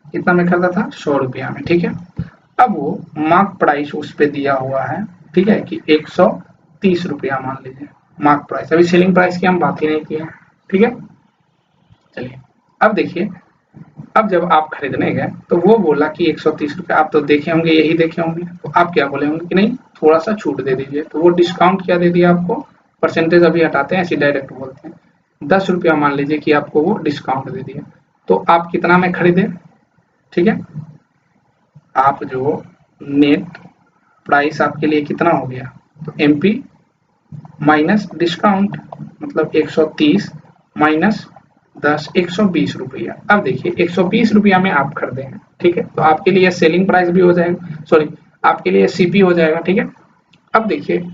कितना में खरीदा था, 100 रुपया में, ठीक है। अब वो मार्क प्राइस उस पे दिया हुआ है, ठीक है, कि 130 रुपया मान लीजिए मार्क प्राइस। अभी सेलिंग प्राइस की हम बात ही नहीं किए, ठीक है। चलिए अब देखिए, अब जब आप खरीदने गए तो वो बोला कि 130 रुपया, आप तो देखे होंगे, यही देखे होंगे, तो आप क्या बोले होंगे कि नहीं थोड़ा सा छूट दे दीजिए। तो वो डिस्काउंट क्या दे दिया आपको, परसेंटेज अभी हटाते हैं, ऐसे डायरेक्ट बोलते हैं, 10 रुपया मान लीजिए कि आपको वो डिस्काउंट दे दिया। तो आप कितना में खरीदे, ठीक है, आप जो नेट प्राइस आपके लिए कितना हो गया, तो एमपी माइनस डिस्काउंट, मतलब 130 माइनस 10, 120 रुपया। अब देखिए 120 रुपया में आप खरीदे हैं, ठीक है, तो आपके लिए सेलिंग प्राइस भी हो जाएगा, सॉरी आपके लिए सीपी हो जाएगा, ठीक है। अब देखिए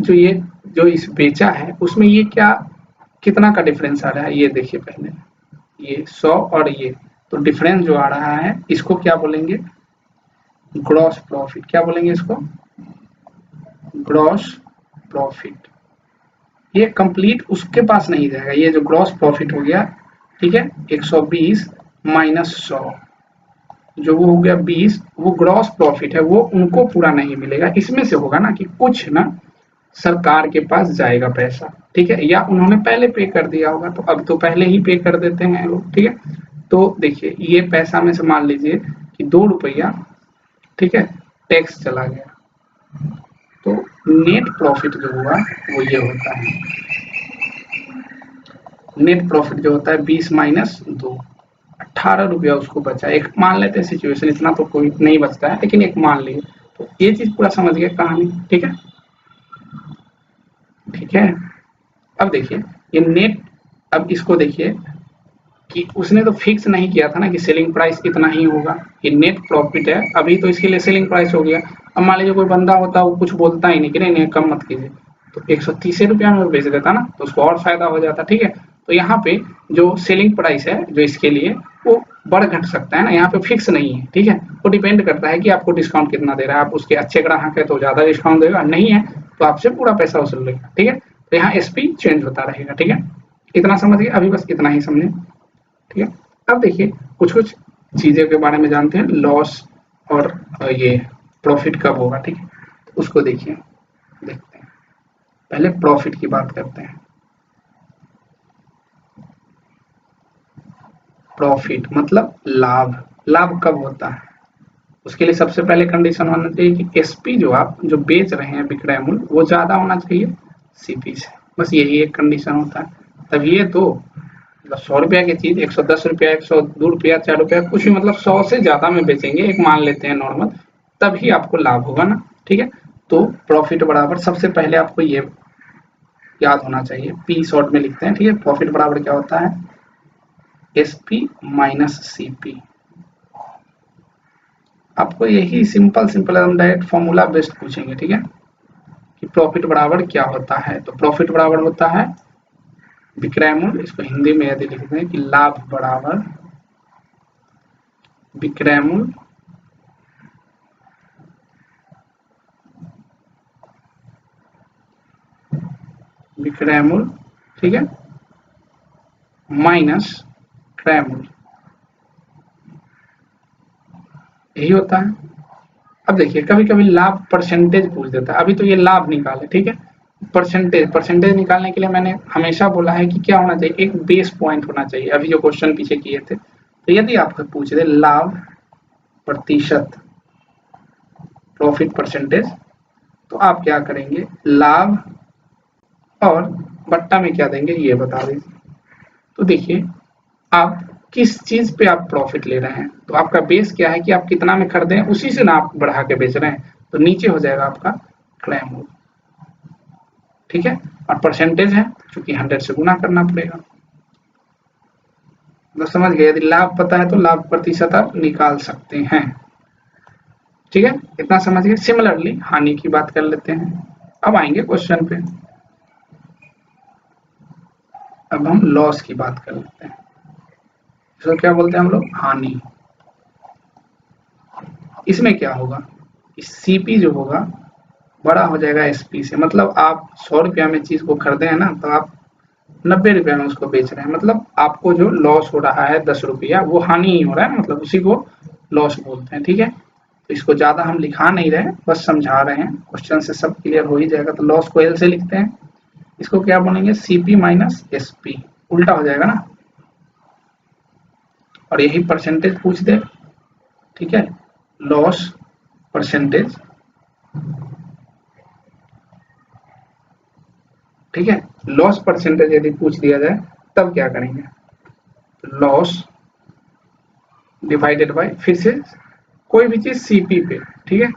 जो ये जो इस बेचा है उसमें ये क्या कितना का डिफरेंस आ रहा है, ये देखिए पहले, ये 100 और ये, तो डिफरेंस जो आ रहा है इसको क्या बोलेंगे, ग्रॉस प्रॉफिट। क्या बोलेंगे इसको, ग्रॉस प्रॉफिट। ये कंप्लीट उसके पास नहीं जाएगा, ये जो ग्रॉस प्रॉफिट हो गया, ठीक है, 120 माइनस 100, जो वो हो गया 20, वो ग्रॉस प्रॉफिट है, वो उनको पूरा नहीं मिलेगा। इसमें से होगा ना कि कुछ ना सरकार के पास जाएगा पैसा, ठीक है, या उन्होंने पहले पे कर दिया होगा, तो अब तो पहले ही पे कर देते हैं लोग, ठीक है। तो देखिए ये पैसा में से मान लीजिए कि 2 रुपया, ठीक है, टैक्स चला गया, तो नेट प्रॉफिट जो हुआ वो ये होता है, नेट प्रॉफिट जो होता है 20 माइनस 2, 18 रुपया उसको बचा। एक मान लेते हैं सिचुएशन, इतना तो कोई नहीं बचता है, लेकिन एक मान लिए, तो ये चीज पूरा समझ गए कहानी, ठीक है, ठीक है। अब देखिए ये नेट, अब इसको देखिए कि उसने तो फिक्स नहीं किया था ना कि सेलिंग प्राइस इतना ही होगा, ये नेट प्रॉफिट है, अभी तो इसके लिए सेलिंग प्राइस हो गया। अब मान लीजिए कोई बंदा होता वो कुछ बोलता ही नहीं कि नहीं नहीं कम मत कीजिए, तो 130 रुपया में बेच देता ना, तो उसको और फायदा हो जाता, ठीक है। तो यहाँ पे जो सेलिंग प्राइस है जो इसके लिए, वो बढ़ घट सकता है ना, यहाँ पे फिक्स नहीं है, ठीक है। वो डिपेंड करता है कि आपको डिस्काउंट कितना दे रहा है, आप उसके अच्छे ग्राहक है तो ज्यादा डिस्काउंट देगा, नहीं है तो आपसे पूरा पैसा वसूल लेगा, ठीक है। तो यहाँ एसपी चेंज होता रहेगा, ठीक है। इतना समझ गए, अभी बस इतना ही समझे, ठीक है। अब देखिए कुछ कुछ चीजें के बारे में जानते हैं, लॉस और ये प्रॉफिट कब होगा, ठीक है, तो उसको देखिए, देखते हैं, पहले प्रॉफिट की बात करते हैं। प्रॉफिट मतलब लाभ, लाभ कब होता है, उसके लिए सबसे पहले कंडीशन होना चाहिए कि एसपी जो आप जो बेच रहे हैं विक्रय मूल्य वो ज्यादा होना चाहिए सीपी से, बस यही एक कंडीशन होता है। तब ये तो मतलब 100 रुपया की चीज 110 रुपया, 102 रुपया, 4 रुपया, कुछ भी मतलब 100 से ज्यादा में बेचेंगे, एक मान लेते हैं नॉर्मल, तभी आपको लाभ होगा ना, ठीक है। तो प्रॉफिट बराबर सबसे पहले आपको ये याद होना चाहिए, पी शॉर्ट में लिखते हैं, ठीक है। प्रॉफिट बराबर क्या होता है, एसपी माइनस सीपी। आपको यही सिंपल सिंपल एकदम डायरेक्ट फॉर्मूला बेस्ड पूछेंगे, ठीक है, कि प्रॉफिट बराबर क्या होता है। तो प्रॉफिट बराबर होता है विक्रय मूल्य, इसको हिंदी में यदि लिखते हैं कि लाभ बराबर विक्रय मूल्य विक्रय मूल्य, ठीक है, माइनस क्रय मूल्य, यही होता है। अब देखिए कभी कभी लाभ परसेंटेज पूछ देता है, अभी तो ये लाभ निकाले, ठीक है, परसेंटेज, परसेंटेज निकालने के लिए मैंने हमेशा बोला है कि क्या होना चाहिए, एक बेस पॉइंट होना चाहिए। अभी जो क्वेश्चन पीछे किए थे, तो यदि आपको पूछ दे लाभ प्रतिशत, प्रॉफिट परसेंटेज, तो आप क्या करेंगे, लाभ और बट्टा में क्या देंगे ये बता दीजिए। तो देखिए आप किस चीज पे आप प्रॉफिट ले रहे हैं, तो आपका बेस क्या है कि आप कितना में खरीदे हैं, उसी से ना आप बढ़ा के बेच रहे हैं, तो नीचे हो जाएगा आपका क्लेम हो, ठीक है। और परसेंटेज है क्योंकि 100 से गुना करना पड़ेगा, तो समझ गए। यदि लाभ पता है तो लाभ प्रतिशत आप निकाल सकते हैं, ठीक है, इतना समझ गए। सिमिलरली हानि की बात कर लेते हैं। अब आएंगे क्वेश्चन पे, अब हम लॉस की बात कर लेते हैं। इसको क्या बोलते हैं हम लोग, हानि। इसमें क्या होगा, सीपी जो होगा बड़ा हो जाएगा एसपी से, मतलब आप 100 रुपया में चीज को खरीदे हैं ना, तो आप 90 रुपया में उसको बेच रहे हैं, मतलब आपको जो लॉस हो रहा है 10 रुपया वो हानि ही हो रहा है, मतलब उसी को लॉस बोलते हैं, ठीक है। तो इसको ज्यादा हम लिखा नहीं रहे, बस समझा रहे हैं, क्वेश्चन से सब क्लियर हो ही जाएगा। तो लॉस को एल से लिखते हैं, इसको क्या बोलेंगे, सीपी माइनस एसपी, उल्टा हो जाएगा ना, और यही परसेंटेज पूछ दे, ठीक है, लॉस परसेंटेज, ठीक है। लॉस परसेंटेज यदि पूछ दिया जाए तब क्या करेंगे, लॉस डिवाइडेड बाय, फिर से कोई भी चीज सीपी पे, ठीक है,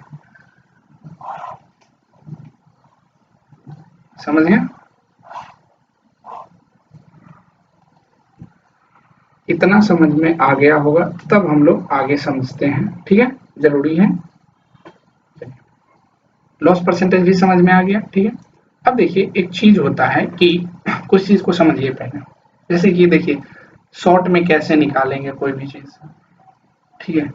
समझ गए। इतना समझ में आ गया होगा तब हम लोग आगे समझते हैं, ठीक है, जरूरी है। लॉस परसेंटेज भी समझ में आ गया, ठीक है। अब देखिए एक चीज होता है कि कुछ चीज को समझिए पहले, जैसे कि देखिए शॉर्ट में कैसे निकालेंगे कोई भी चीज, ठीक है,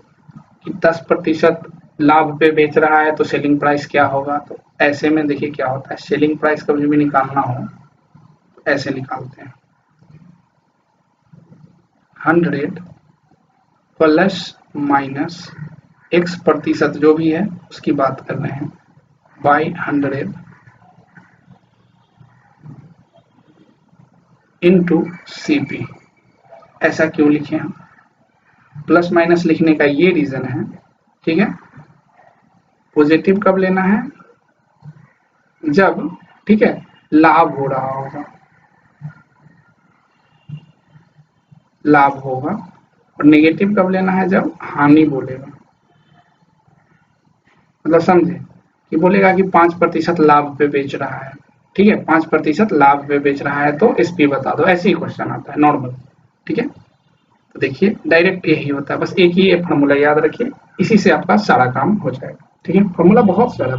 कि 10% लाभ पे बेच रहा है तो सेलिंग प्राइस क्या होगा। तो ऐसे में देखिए क्या होता है, सेलिंग प्राइस कभी भी निकालना हो तो ऐसे निकालते हैं, 100 प्लस माइनस x% जो भी है उसकी बात कर रहे हैं, बाई 100 इंटू सीपी। ऐसा क्यों लिखे हम, प्लस माइनस लिखने का ये रीजन है, ठीक है। पॉजिटिव कब लेना है, जब, ठीक है, लाभ हो रहा होगा, लाभ होगा, और नेगेटिव कब लेना है, जब हानि बोलेगा, मतलब समझे कि बोलेगा कि 5% लाभ पे बेच रहा है, ठीक है, 5% लाभ पे बेच रहा है तो एसपी बता दो, ऐसे ही क्वेश्चन आता है नॉर्मल, ठीक है। तो देखिए डायरेक्ट यही होता है, बस एक ही फॉर्मूला याद रखिए, इसी से आपका सारा काम हो जाएगा, ठीक है। फॉर्मूला बहुत सारा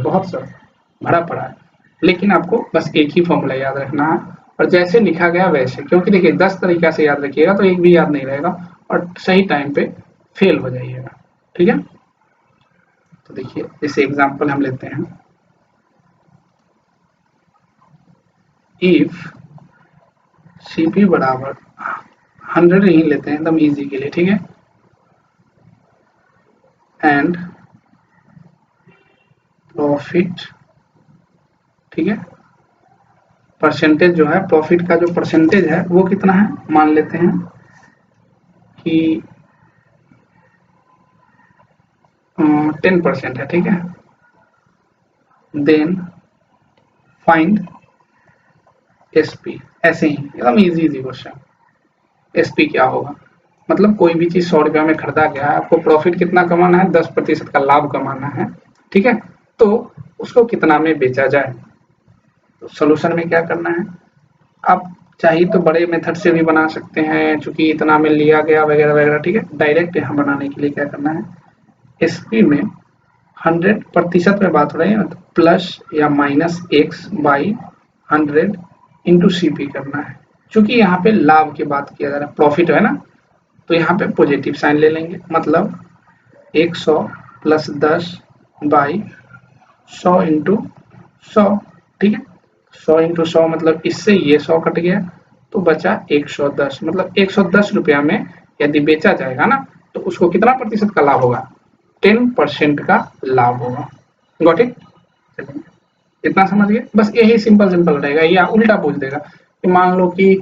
भरा पड़ा है, लेकिन आपको बस एक ही फॉर्मूला याद रखना है, और जैसे लिखा गया वैसे, क्योंकि देखिए 10 तरीका से याद रखिएगा तो एक भी याद नहीं रहेगा और सही टाइम पे फेल हो जाइएगा, ठीक है। तो देखिए जैसे एग्जांपल हम लेते हैं, इफ सीपी बराबर 100 ही लेते हैं एकदम इजी के लिए, ठीक है, एंड प्रॉफिट, ठीक है, परसेंटेज जो है, प्रॉफिट का जो परसेंटेज है वो कितना है, मान लेते हैं कि 10% है, ठीक है, देन फाइंड एसपी। ऐसे ही एकदम इजी क्वेश्चन, एसपी क्या होगा, मतलब कोई भी चीज 100 रुपया में खरीदा गया है, आपको प्रॉफिट कितना कमाना है, 10% का लाभ कमाना है, ठीक है, तो उसको कितना में बेचा जाए। तो सोल्यूशन में क्या करना है, आप चाहिए तो बड़े मेथड से भी बना सकते हैं, चूंकि इतना में लिया गया वगैरह वगैरह, ठीक है। डायरेक्ट यहाँ बनाने के लिए क्या करना है, एसपी में 100% में बात हो रही है, तो प्लस या minus x by 100 into CP करना है, क्योंकि यहाँ पे लाभ की बात किया जा रहा है, प्रॉफिट है ना, तो यहाँ पे पॉजिटिव साइन ले लेंगे, मतलब 100 प्लस 10 बाई 100 इंटू 100, ठीक है। 100 इंटू 100 मतलब इससे ये 100 कट गया तो बचा 110, मतलब 110 रुपया में यदि बेचा जाएगा ना, तो उसको कितना प्रतिशत का लाभ होगा, 10% का लाभ होगा। गॉट इट, इतना समझ गए, बस यही सिंपल रहेगा, या उल्टा पूछ देगा कि मान लो कि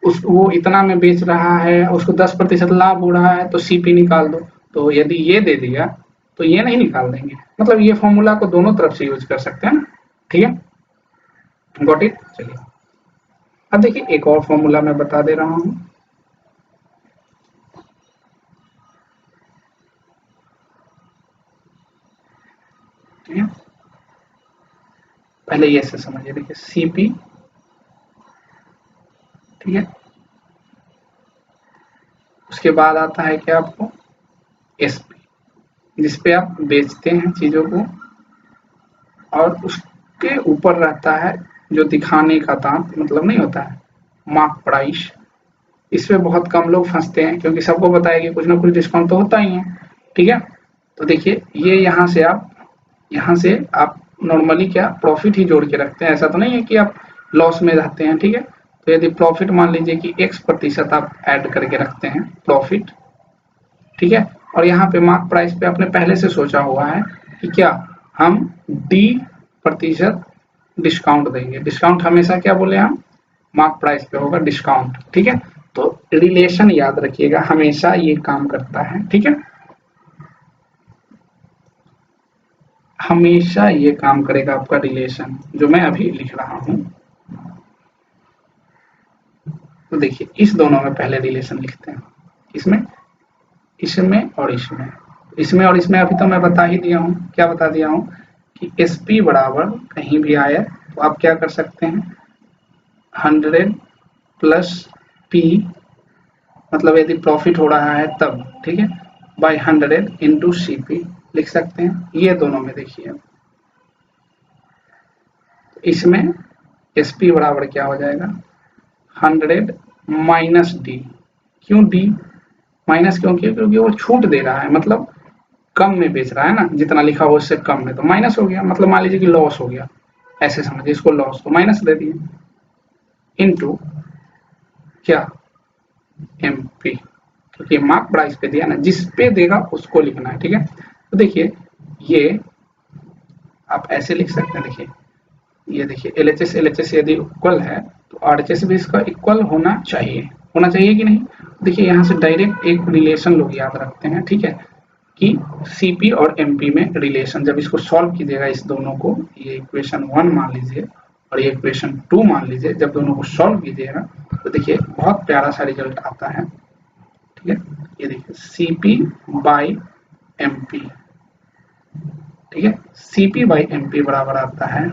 वो इतना में बेच रहा है, उसको 10% लाभ हो रहा है तो सीपी निकाल दो, तो यदि ये दे दिया तो ये नहीं निकाल देंगे। मतलब ये फॉर्मूला को दोनों तरफ से यूज कर सकते हैं ना, ठीक है, गॉट इट। चलिए अब देखिए एक और फॉर्मूला मैं बता दे रहा हूं। ठीक है, पहले ये से समझिए, देखिए सीपी, ठीक है, उसके बाद आता है क्या आपको एसपी, जिसपे आप बेचते हैं चीजों को, और उसके ऊपर रहता है जो दिखाने का दाम, मतलब नहीं होता है मार्क प्राइस। इसमें बहुत कम लोग फंसते हैं क्योंकि सबको पता है कि कुछ ना कुछ डिस्काउंट तो होता ही है, ठीक है। तो देखिए ये यहाँ से आप नॉर्मली क्या प्रॉफिट ही जोड़ के रखते हैं, ऐसा तो नहीं है कि आप लॉस में रहते हैं, ठीक है। तो यदि प्रॉफिट मान लीजिए कि x% आप ऐड करके रखते हैं प्रॉफिट, ठीक है, और यहाँ पे मार्क प्राइस पे आपने पहले से सोचा हुआ है कि क्या हम d% डिस्काउंट देंगे। डिस्काउंट हमेशा क्या बोले हम, मार्क प्राइस पे होगा डिस्काउंट, ठीक है। तो रिलेशन याद रखिएगा, हमेशा ये काम करता है, ठीक है, हमेशा ये काम करेगा आपका रिलेशन, जो मैं अभी लिख रहा हूं। तो देखिए इस दोनों में पहले रिलेशन लिखते हैं, इसमें इसमें और इसमें, इसमें और इसमें अभी तो मैं बता ही दिया हूं, क्या बता दिया हूं कि SP बराबर कहीं भी आए तो आप क्या कर सकते हैं 100 प्लस P, मतलब यदि प्रॉफिट हो रहा है तब, ठीक है, बाय 100 इंटू CP लिख सकते हैं। ये दोनों में देखिए इसमें SP बराबर क्या हो जाएगा 100 माइनस D। क्यों D माइनस, क्योंकि वो छूट दे रहा है, मतलब कम में बेच रहा है ना, जितना लिखा हो उससे कम में, तो माइनस हो गया, मतलब मान लीजिए कि लॉस हो गया, ऐसे समझिए इसको लॉस, तो माइनस दे दिए इनटू क्या MP, क्योंकि मार्क प्राइस पे दिया ना, जिस पे देगा उसको लिखना है, ठीक है। तो देखिए ये आप ऐसे लिख सकते हैं, देखिए ये देखिए LHS यदि इक्वल है तो RHS भी इसका इक्वल होना चाहिए, कि नहीं। देखिए यहाँ से डायरेक्ट एक रिलेशन लोग याद रखते हैं, ठीक है, कि CP और MP में रिलेशन, जब इसको सॉल्व कीजिएगा इस दोनों को, ये इक्वेशन 1 मान लीजिए और ये इक्वेशन 2 मान लीजिए, जब दोनों को सॉल्व कीजिएगा तो देखिए बहुत प्यारा सा रिजल्ट आता है, ठीक है। ये देखिए CP बाई MP, ठीक है, CP बाई MP बराबर आता है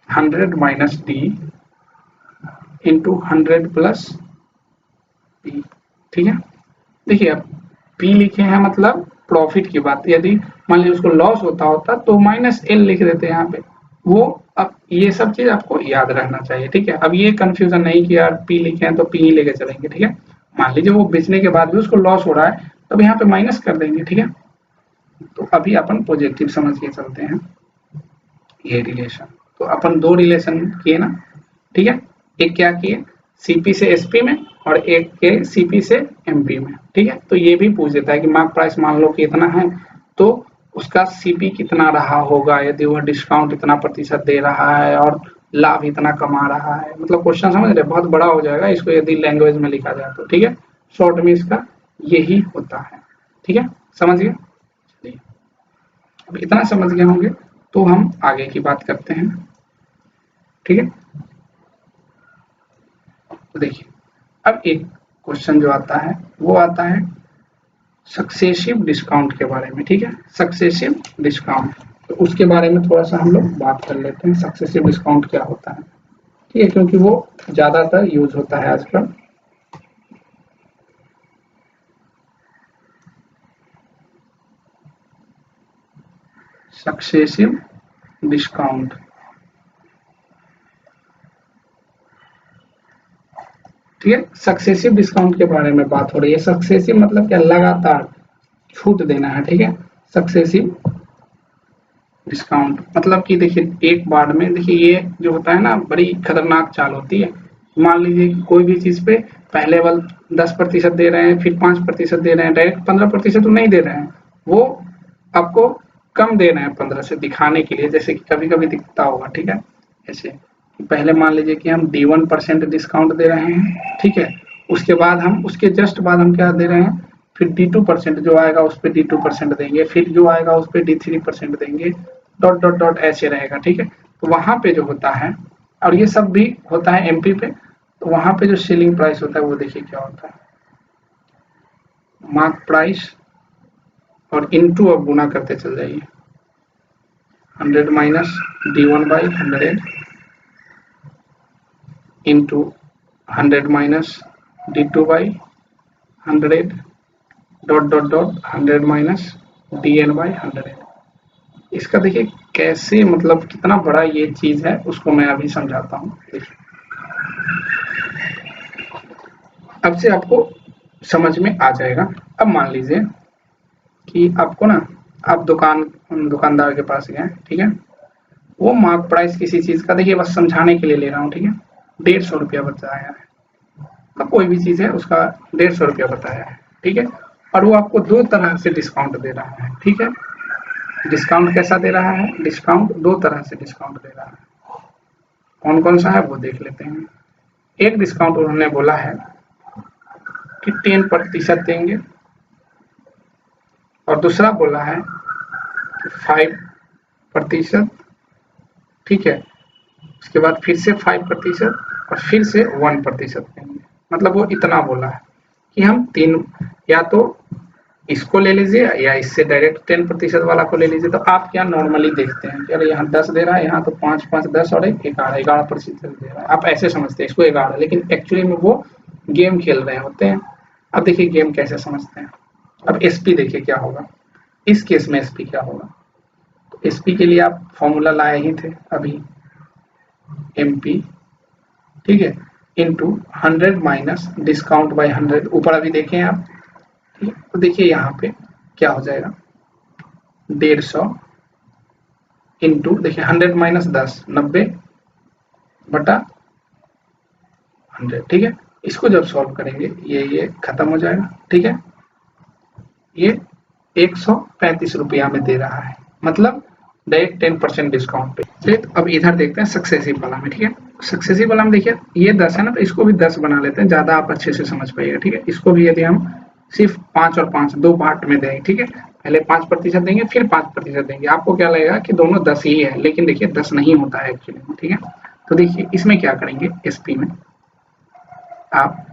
100 minus D into 100 plus P, ठीक है। देखिए अब P लिखे हैं मतलब प्रॉफिट की बात, यदि मान लीजिए उसको लॉस होता तो माइनस L लिख देते हैं यहाँ पे, वो अब ये सब चीज आपको याद रहना चाहिए, ठीक है। अब ये कंफ्यूजन नहीं कि यार P लिखे हैं तो P ही लेके चलेंगे, ठीक है। मान लीजिए वो बेचने के बाद भी उसको लॉस हो रहा है, तब यहाँ पे माइनस कर देंगे, ठीक है। तो अभी अपन पॉजिटिव समझ के चलते हैं ये रिलेशन। तो अपन दो रिलेशन किए ना, ठीक है, एक क्या किए CP से SP में और एक के CP से MP में, ठीक है। तो ये भी पूछ देता है कि मार्क प्राइस मान लो कि इतना है तो उसका CP कितना रहा होगा, यदि वह डिस्काउंट इतना प्रतिशत दे रहा है और लाभ इतना कमा रहा है, मतलब क्वेश्चन समझ रहे, बहुत बड़ा हो जाएगा इसको यदि लैंग्वेज में लिखा जाए तो, ठीक है। शॉर्ट में इसका यही होता है, ठीक है, समझ गए। चलिए अब इतना समझ गए होंगे तो हम आगे की बात करते हैं, ठीक है। तो देखिए अब एक क्वेश्चन जो आता है वो आता है सक्सेसिव डिस्काउंट के बारे में, ठीक है, सक्सेसिव डिस्काउंट। तो उसके बारे में थोड़ा सा हम लोग बात कर लेते हैं, सक्सेसिव डिस्काउंट क्या होता है, ठीक है, क्योंकि वो ज्यादातर यूज होता है आजकल। सक्सेसिव डिस्काउंट, ठीक है, सक्सेसिव डिस्काउंट के बारे में बात हो रही है। सक्सेसिव मतलब क्या, लगातार छूट देना है, ठीक है। सक्सेसिव डिस्काउंट मतलब कि देखिए एक बार में, देखिए ये जो होता है ना बड़ी खतरनाक चाल होती है। मान लीजिए कि कोई भी चीज पे पहले वाल 10% दे रहे हैं, फिर 5% दे रहे हैं, डायरेक्ट 15% तो नहीं दे रहे हैं, वो आपको कम दे रहे हैं 15 से दिखाने के लिए, जैसे कि कभी कभी दिखता होगा, ठीक है। ऐसे पहले मान लीजिए कि हम D1% डिस्काउंट दे रहे हैं, ठीक है, उसके बाद हम उसके जस्ट बाद हम क्या दे रहे हैं फिर D2% जो आएगा उस पर D2% देंगे, फिर जो आएगा उस पर D3% देंगे, डॉट डॉट डॉट ऐसे रहेगा। ठीक है, तो वहां पे जो होता है, और ये सब भी होता है एमपी पे, तो वहां पे जो सेलिंग प्राइस होता है वो देखिए क्या होता है, मार्क प्राइस और इनटू अब गुना करते चल जाइए, 100 minus D1/100 into 100 minus D2/100 dot dot dot 100 minus DN/100। इसका देखिए कैसे, मतलब कितना बड़ा ये चीज है उसको मैं अभी समझाता हूँ। देखिए अब से आपको समझ में आ जाएगा। अब मान लीजिए कि आपको ना, आप दुकानदार के पास गए, ठीक है, वो मार्क प्राइस किसी चीज का, देखिए बस समझाने के लिए ले रहा हूँ, ठीक है, 150 रुपया बताया है, तो कोई भी चीज है उसका 150 रुपया बताया है, ठीक है, और वो आपको दो तरह से डिस्काउंट दे रहा है। ठीक है, डिस्काउंट कैसा दे रहा है, डिस्काउंट दो तरह से डिस्काउंट दे रहा है। कौन कौन सा है वो देख लेते हैं। एक डिस्काउंट उन्होंने बोला है कि 10% देंगे, और दूसरा बोला है कि 5%, ठीक है, उसके बाद फिर से 5% और फिर से 1% देंगे। मतलब वो इतना बोला है कि हम तीन, या तो इसको ले लीजिए या इससे डायरेक्ट 10% वाला को ले लीजिए। तो आप क्या नॉर्मली देखते हैं कि अरे यहाँ 10 दे रहा है, यहाँ तो 5 5 10 और 11% दे रहा है, आप ऐसे समझते हैं इसको 11, लेकिन एक्चुअली में वो गेम खेल रहे होते हैं। अब देखिए गेम कैसे समझते हैं। अब एसपी देखिए क्या होगा, इस केस में एसपी क्या होगा, तो एसपी के लिए आप फॉर्मूला लाए ही थे अभी, एमपी, ठीक है, इंटू 100 माइनस डिस्काउंट बाय 100, ऊपर अभी देखें आप, ठीक है, तो देखिए यहाँ पे क्या हो जाएगा, 150 इंटू, देखिए 100 माइनस 10, 90/100, ठीक है। इसको जब सॉल्व करेंगे ये खत्म हो जाएगा, ठीक है, ये 135 रुपया में दे रहा है, मतलब डायरेक्ट 10% डिस्काउंट पे। चलिए तो अब इधर देखते हैं सक्सेसिव वाला में, ठीक है, सक्सेसिव वाला में देखिए ये 10 है ना, तो इसको भी 10 बना लेते हैं, ज्यादा आप अच्छे से समझ पाइएगा। ठीक है, इसको भी यदि हम सिर्फ 5 और 5 दो पार्ट में देंगे, ठीक है, पहले 5% देंगे फिर 5% देंगे, आपको क्या लगेगा कि दोनों 10 ही है, लेकिन देखिए 10 नहीं होता है एक्चुअली में। ठीक है, तो देखिए इसमें क्या करेंगे, एसपी में आप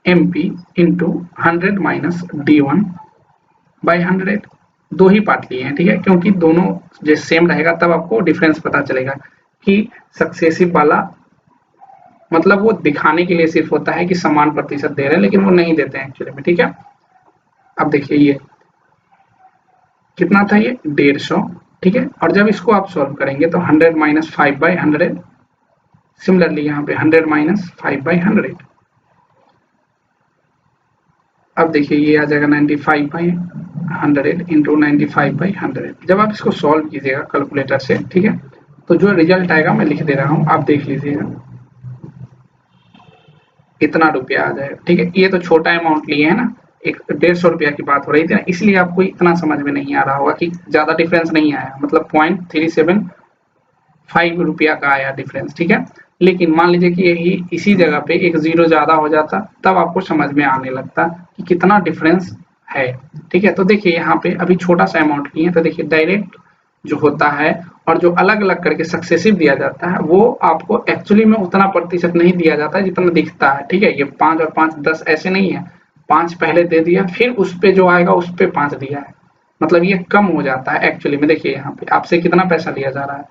MP इंटू 100 माइनस D1/100, दो ही पार्ट लिए हैं, ठीक है, क्योंकि दोनों जैसे सेम रहेगा तब आपको डिफरेंस पता चलेगा कि सक्सेसिव वाला, मतलब वो दिखाने के लिए सिर्फ होता है कि समान प्रतिशत दे रहे हैं, लेकिन वो नहीं देते हैं एक्चुअली में। ठीक है, अब देखिए ये कितना था, ये 150, ठीक है, और जब इसको आप सॉल्व करेंगे तो 100 माइनस 5/100, सिमिलरली यहाँ पे 100 माइनस 5/100, अब देखिए ये आ जाएगा 95/100 इंटू 95/100। जब आप इसको सॉल्व कीजिएगा कैलकुलेटर से, ठीक है, तो जो रिजल्ट आएगा मैं लिख दे रहा हूँ, आप देख लीजिएगा, इतना रुपया आ जाएगा। ठीक है, ये तो छोटा अमाउंट लिए है ना, एक 150 रुपया की बात हो रही थी ना, इसलिए आपको इतना समझ में नहीं आ रहा होगा कि ज्यादा डिफरेंस नहीं आया, मतलब 0.375 रुपया का आया डिफरेंस। ठीक है, लेकिन मान लीजिए कि यही इसी जगह पे एक जीरो ज्यादा हो जाता, तब आपको समझ में आने लगता कि कितना डिफरेंस है। ठीक है, तो देखिए यहाँ पे अभी छोटा सा अमाउंट लिए, तो देखिए डायरेक्ट जो होता है और जो अलग अलग करके सक्सेसिव दिया जाता है, वो आपको एक्चुअली में उतना प्रतिशत नहीं दिया जाता है जितना दिखता है। ठीक है, ये 5 और 5 10 ऐसे नहीं है, 5 पहले दे दिया फिर उस पे जो आएगा उस पे 5 दिया है, मतलब ये कम हो जाता है एक्चुअली में। देखिए यहाँ पे आपसे कितना पैसा लिया जा रहा है,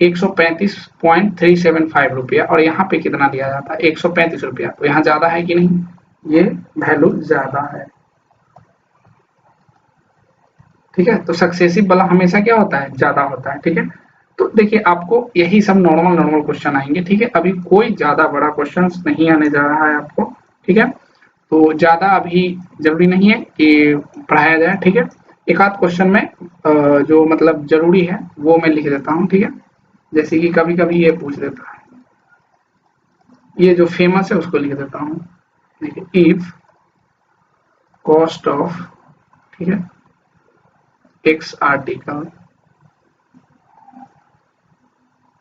135.375 रुपया, और यहाँ पे कितना दिया जाता है, 135 रुपया, तो यहाँ ज्यादा है कि नहीं, ये वैल्यू ज्यादा है। ठीक है, तो सक्सेसिव वाला हमेशा क्या होता है, ज्यादा होता है। ठीक है, तो देखिए आपको यही सब नॉर्मल नॉर्मल क्वेश्चन आएंगे। ठीक है, अभी कोई ज्यादा बड़ा क्वेश्चन नहीं आने जा रहा है आपको। ठीक है, तो ज्यादा अभी जरूरी नहीं है कि पढ़ाया जाए। ठीक है, एक आध क्वेश्चन में जो मतलब जरूरी है वो मैं लिख देता हूँ। ठीक है, जैसे कि कभी कभी ये पूछ देता है, ये जो फेमस है उसको लिख देता हूँ। देखिए, इफ कॉस्ट ऑफ, ठीक है, X article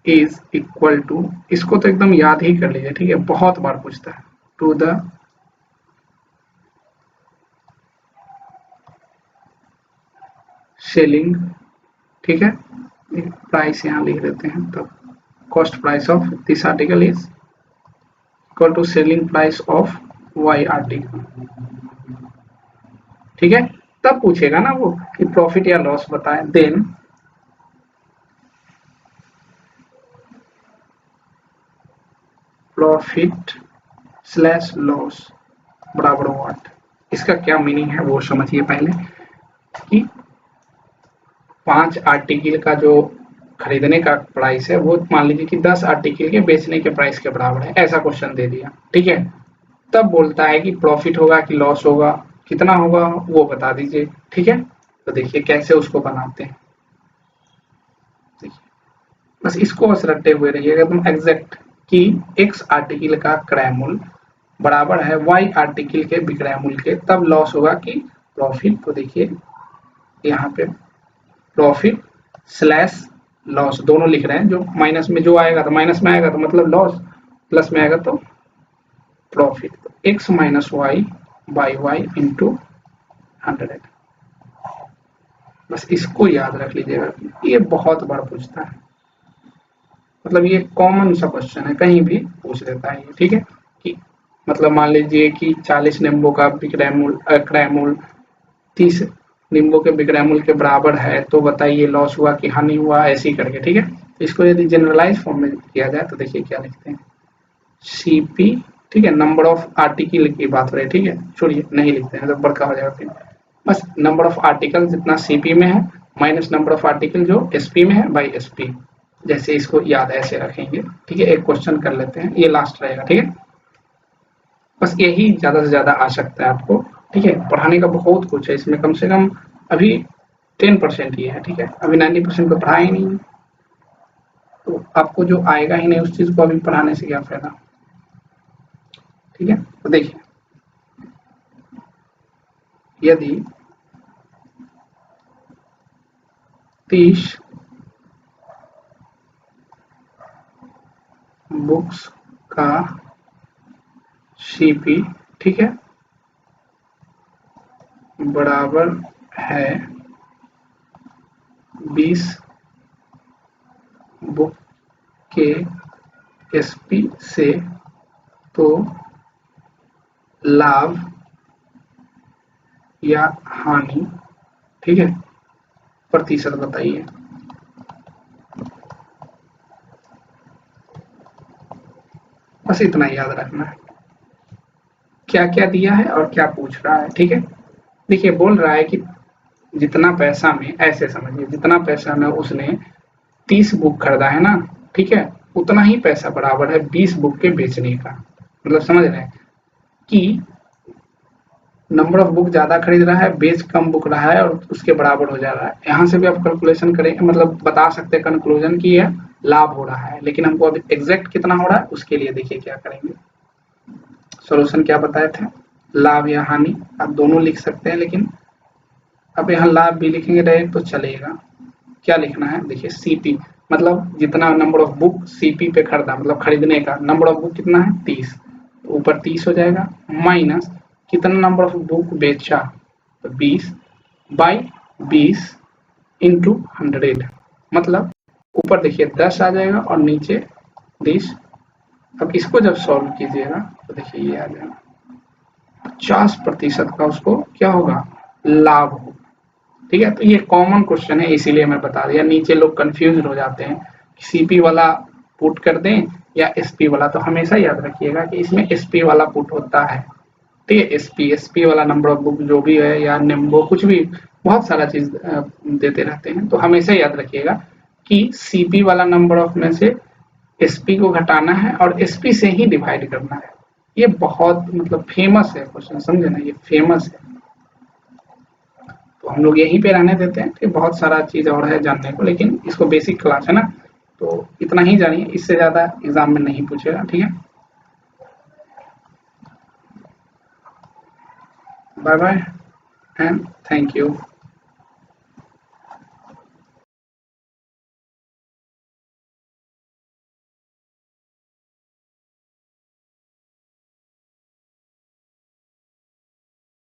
is equal to, इसको तो एकदम याद ही कर लीजिए। ठीक है, बहुत बार पूछता है, टू द सेलिंग, ठीक है, प्राइस यहाँ लिख देते हैं, तब cost price of this article is equal to selling price of Y article, ठीक है। तब पूछेगा ना वो कि प्रॉफिट या लॉस बताए, देन प्रॉफिट स्लैश लॉस बराबर व्हाट। इसका क्या मीनिंग है वो समझिए पहले, कि 5 आर्टिकल का जो खरीदने का प्राइस है वो मान लीजिए कि 10 आर्टिकल के बेचने के प्राइस के बराबर है, ऐसा क्वेश्चन दे दिया, ठीक है। तब बोलता है कि प्रॉफिट होगा कि लॉस होगा, कितना होगा वो बता दीजिए, ठीक है। तो देखिए कैसे उसको बनाते हैं, देखिए बस इसको बस रटते हुए रहिएगा एकदम एग्जैक्ट, कि एक्स आर्टिकल का क्रय मूल्य बराबर है वाई आर्टिकल के विक्रय मूल्य के, तब लॉस होगा कि प्रॉफिट। तो देखिए यहाँ पे प्रॉफिट स्लैश लॉस दोनों लिख रहे हैं, जो माइनस में जो आएगा तो माइनस में आएगा तो मतलब लॉस, प्लस में आएगा तो प्रॉफिट। तो X minus Y by Y into 100, बस इसको याद रख लीजिएगा, ये बहुत बार पूछता है, मतलब ये कॉमन सा क्वेश्चन है, कहीं भी पूछ देता है ये, ठीक है। कि मतलब मान लीजिए कि 40 निम्बों का विक्रय मूल्य क्रय मूल्य 30 निम्बों के विक्रय मूल्य के बराबर है, तो बताइए लॉस हुआ कि हानि हुआ, ऐसे ही करके, ठीक है। तो इसको यदि जनरलाइज फॉर्म में किया जाए तो देखिए क्या लिखते हैं, सीपी, ठीक है, नंबर ऑफ आर्टिकल की बात हो रही है, ठीक है, छोड़िए नहीं लिखते हैं तो बड़का हो जाएगा फिर, बस नंबर ऑफ आर्टिकल जितना सीपी में है माइनस नंबर ऑफ आर्टिकल जो एसपी में है बाई एसपी, जैसे इसको याद ऐसे रखेंगे, ठीक है। एक क्वेश्चन कर लेते हैं, ये लास्ट रहेगा, ठीक है। बस यही ज्यादा से ज्यादा आ सकता है आपको, ठीक है। पढ़ाने का बहुत कुछ है इसमें, कम से कम अभी 10% ही है, ठीक है, अभी 90% तो पढ़ा ही नहीं है, तो आपको जो आएगा ही नहीं उस चीज को अभी पढ़ाने से क्या फायदा, ठीक है। तो देखिए यदि 30 बुक्स का सीपी, ठीक है, बराबर है 20 बुक के एसपी से, तो लाभ या हानि, ठीक है, प्रतिशत बताइए। बस इतना याद रखना है, क्या क्या दिया है और क्या पूछ रहा है, ठीक है। देखिए बोल रहा है कि जितना पैसा में, ऐसे समझिए जितना पैसा में उसने 30 बुक खरीदा है ना, ठीक है, उतना ही पैसा बराबर है 20 बुक के बेचने का, मतलब समझ रहे हैं कि नंबर ऑफ बुक ज्यादा खरीद रहा है, बेच कम बुक रहा है और उसके बराबर हो जा रहा है। यहाँ से भी आप कैलकुलेशन करेंगे, मतलब बता सकते हैं कंक्लूजन की यह लाभ हो रहा है, लेकिन हमको अभी एग्जैक्ट कितना हो रहा है उसके लिए देखिए क्या करेंगे। सॉल्यूशन क्या बताए थे, लाभ या हानि आप दोनों लिख सकते हैं, लेकिन अब यहाँ लाभ भी लिखेंगे डायरेक्ट तो चलेगा। क्या लिखना है, देखिए सीपी, मतलब जितना नंबर ऑफ बुक सीपी पे खरीदा, मतलब खरीदने का नंबर ऑफ बुक कितना है 30, तो ऊपर 30 हो जाएगा, माइनस कितना नंबर ऑफ बुक बेचा, तो 20 बाई 20 इंटू 100, मतलब ऊपर देखिए 10 आ जाएगा और नीचे 20। अब इसको जब सॉल्व कीजिएगा तो देखिए ये आ जाएगा 50% का उसको क्या होगा, लाभ होगा, ठीक है। तो ये कॉमन क्वेश्चन है इसीलिए मैं बता दिया, नीचे लोग कंफ्यूज हो जाते हैं सीपी वाला पुट कर दें या एसपी वाला, तो हमेशा याद रखिएगा कि इसमें एसपी वाला पुट होता है, ठीक है। एसपी वाला नंबर ऑफ बुक जो भी है या निम्बो कुछ भी, बहुत सारा चीज देते रहते हैं, तो हमेशा याद रखिएगा कि सीपी वाला नंबर ऑफ में से एसपी को घटाना है और एसपी से ही डिवाइड करना है। ये बहुत मतलब फेमस है क्वेश्चन, समझे ना, ये फेमस है, तो हम लोग यहीं पे रहने देते हैं कि बहुत सारा चीज और है जानने को, लेकिन इसको बेसिक क्लास है ना, तो इतना ही जानिए, इससे ज्यादा एग्जाम में नहीं पूछेगा, ठीक है। Bye bye and thank you.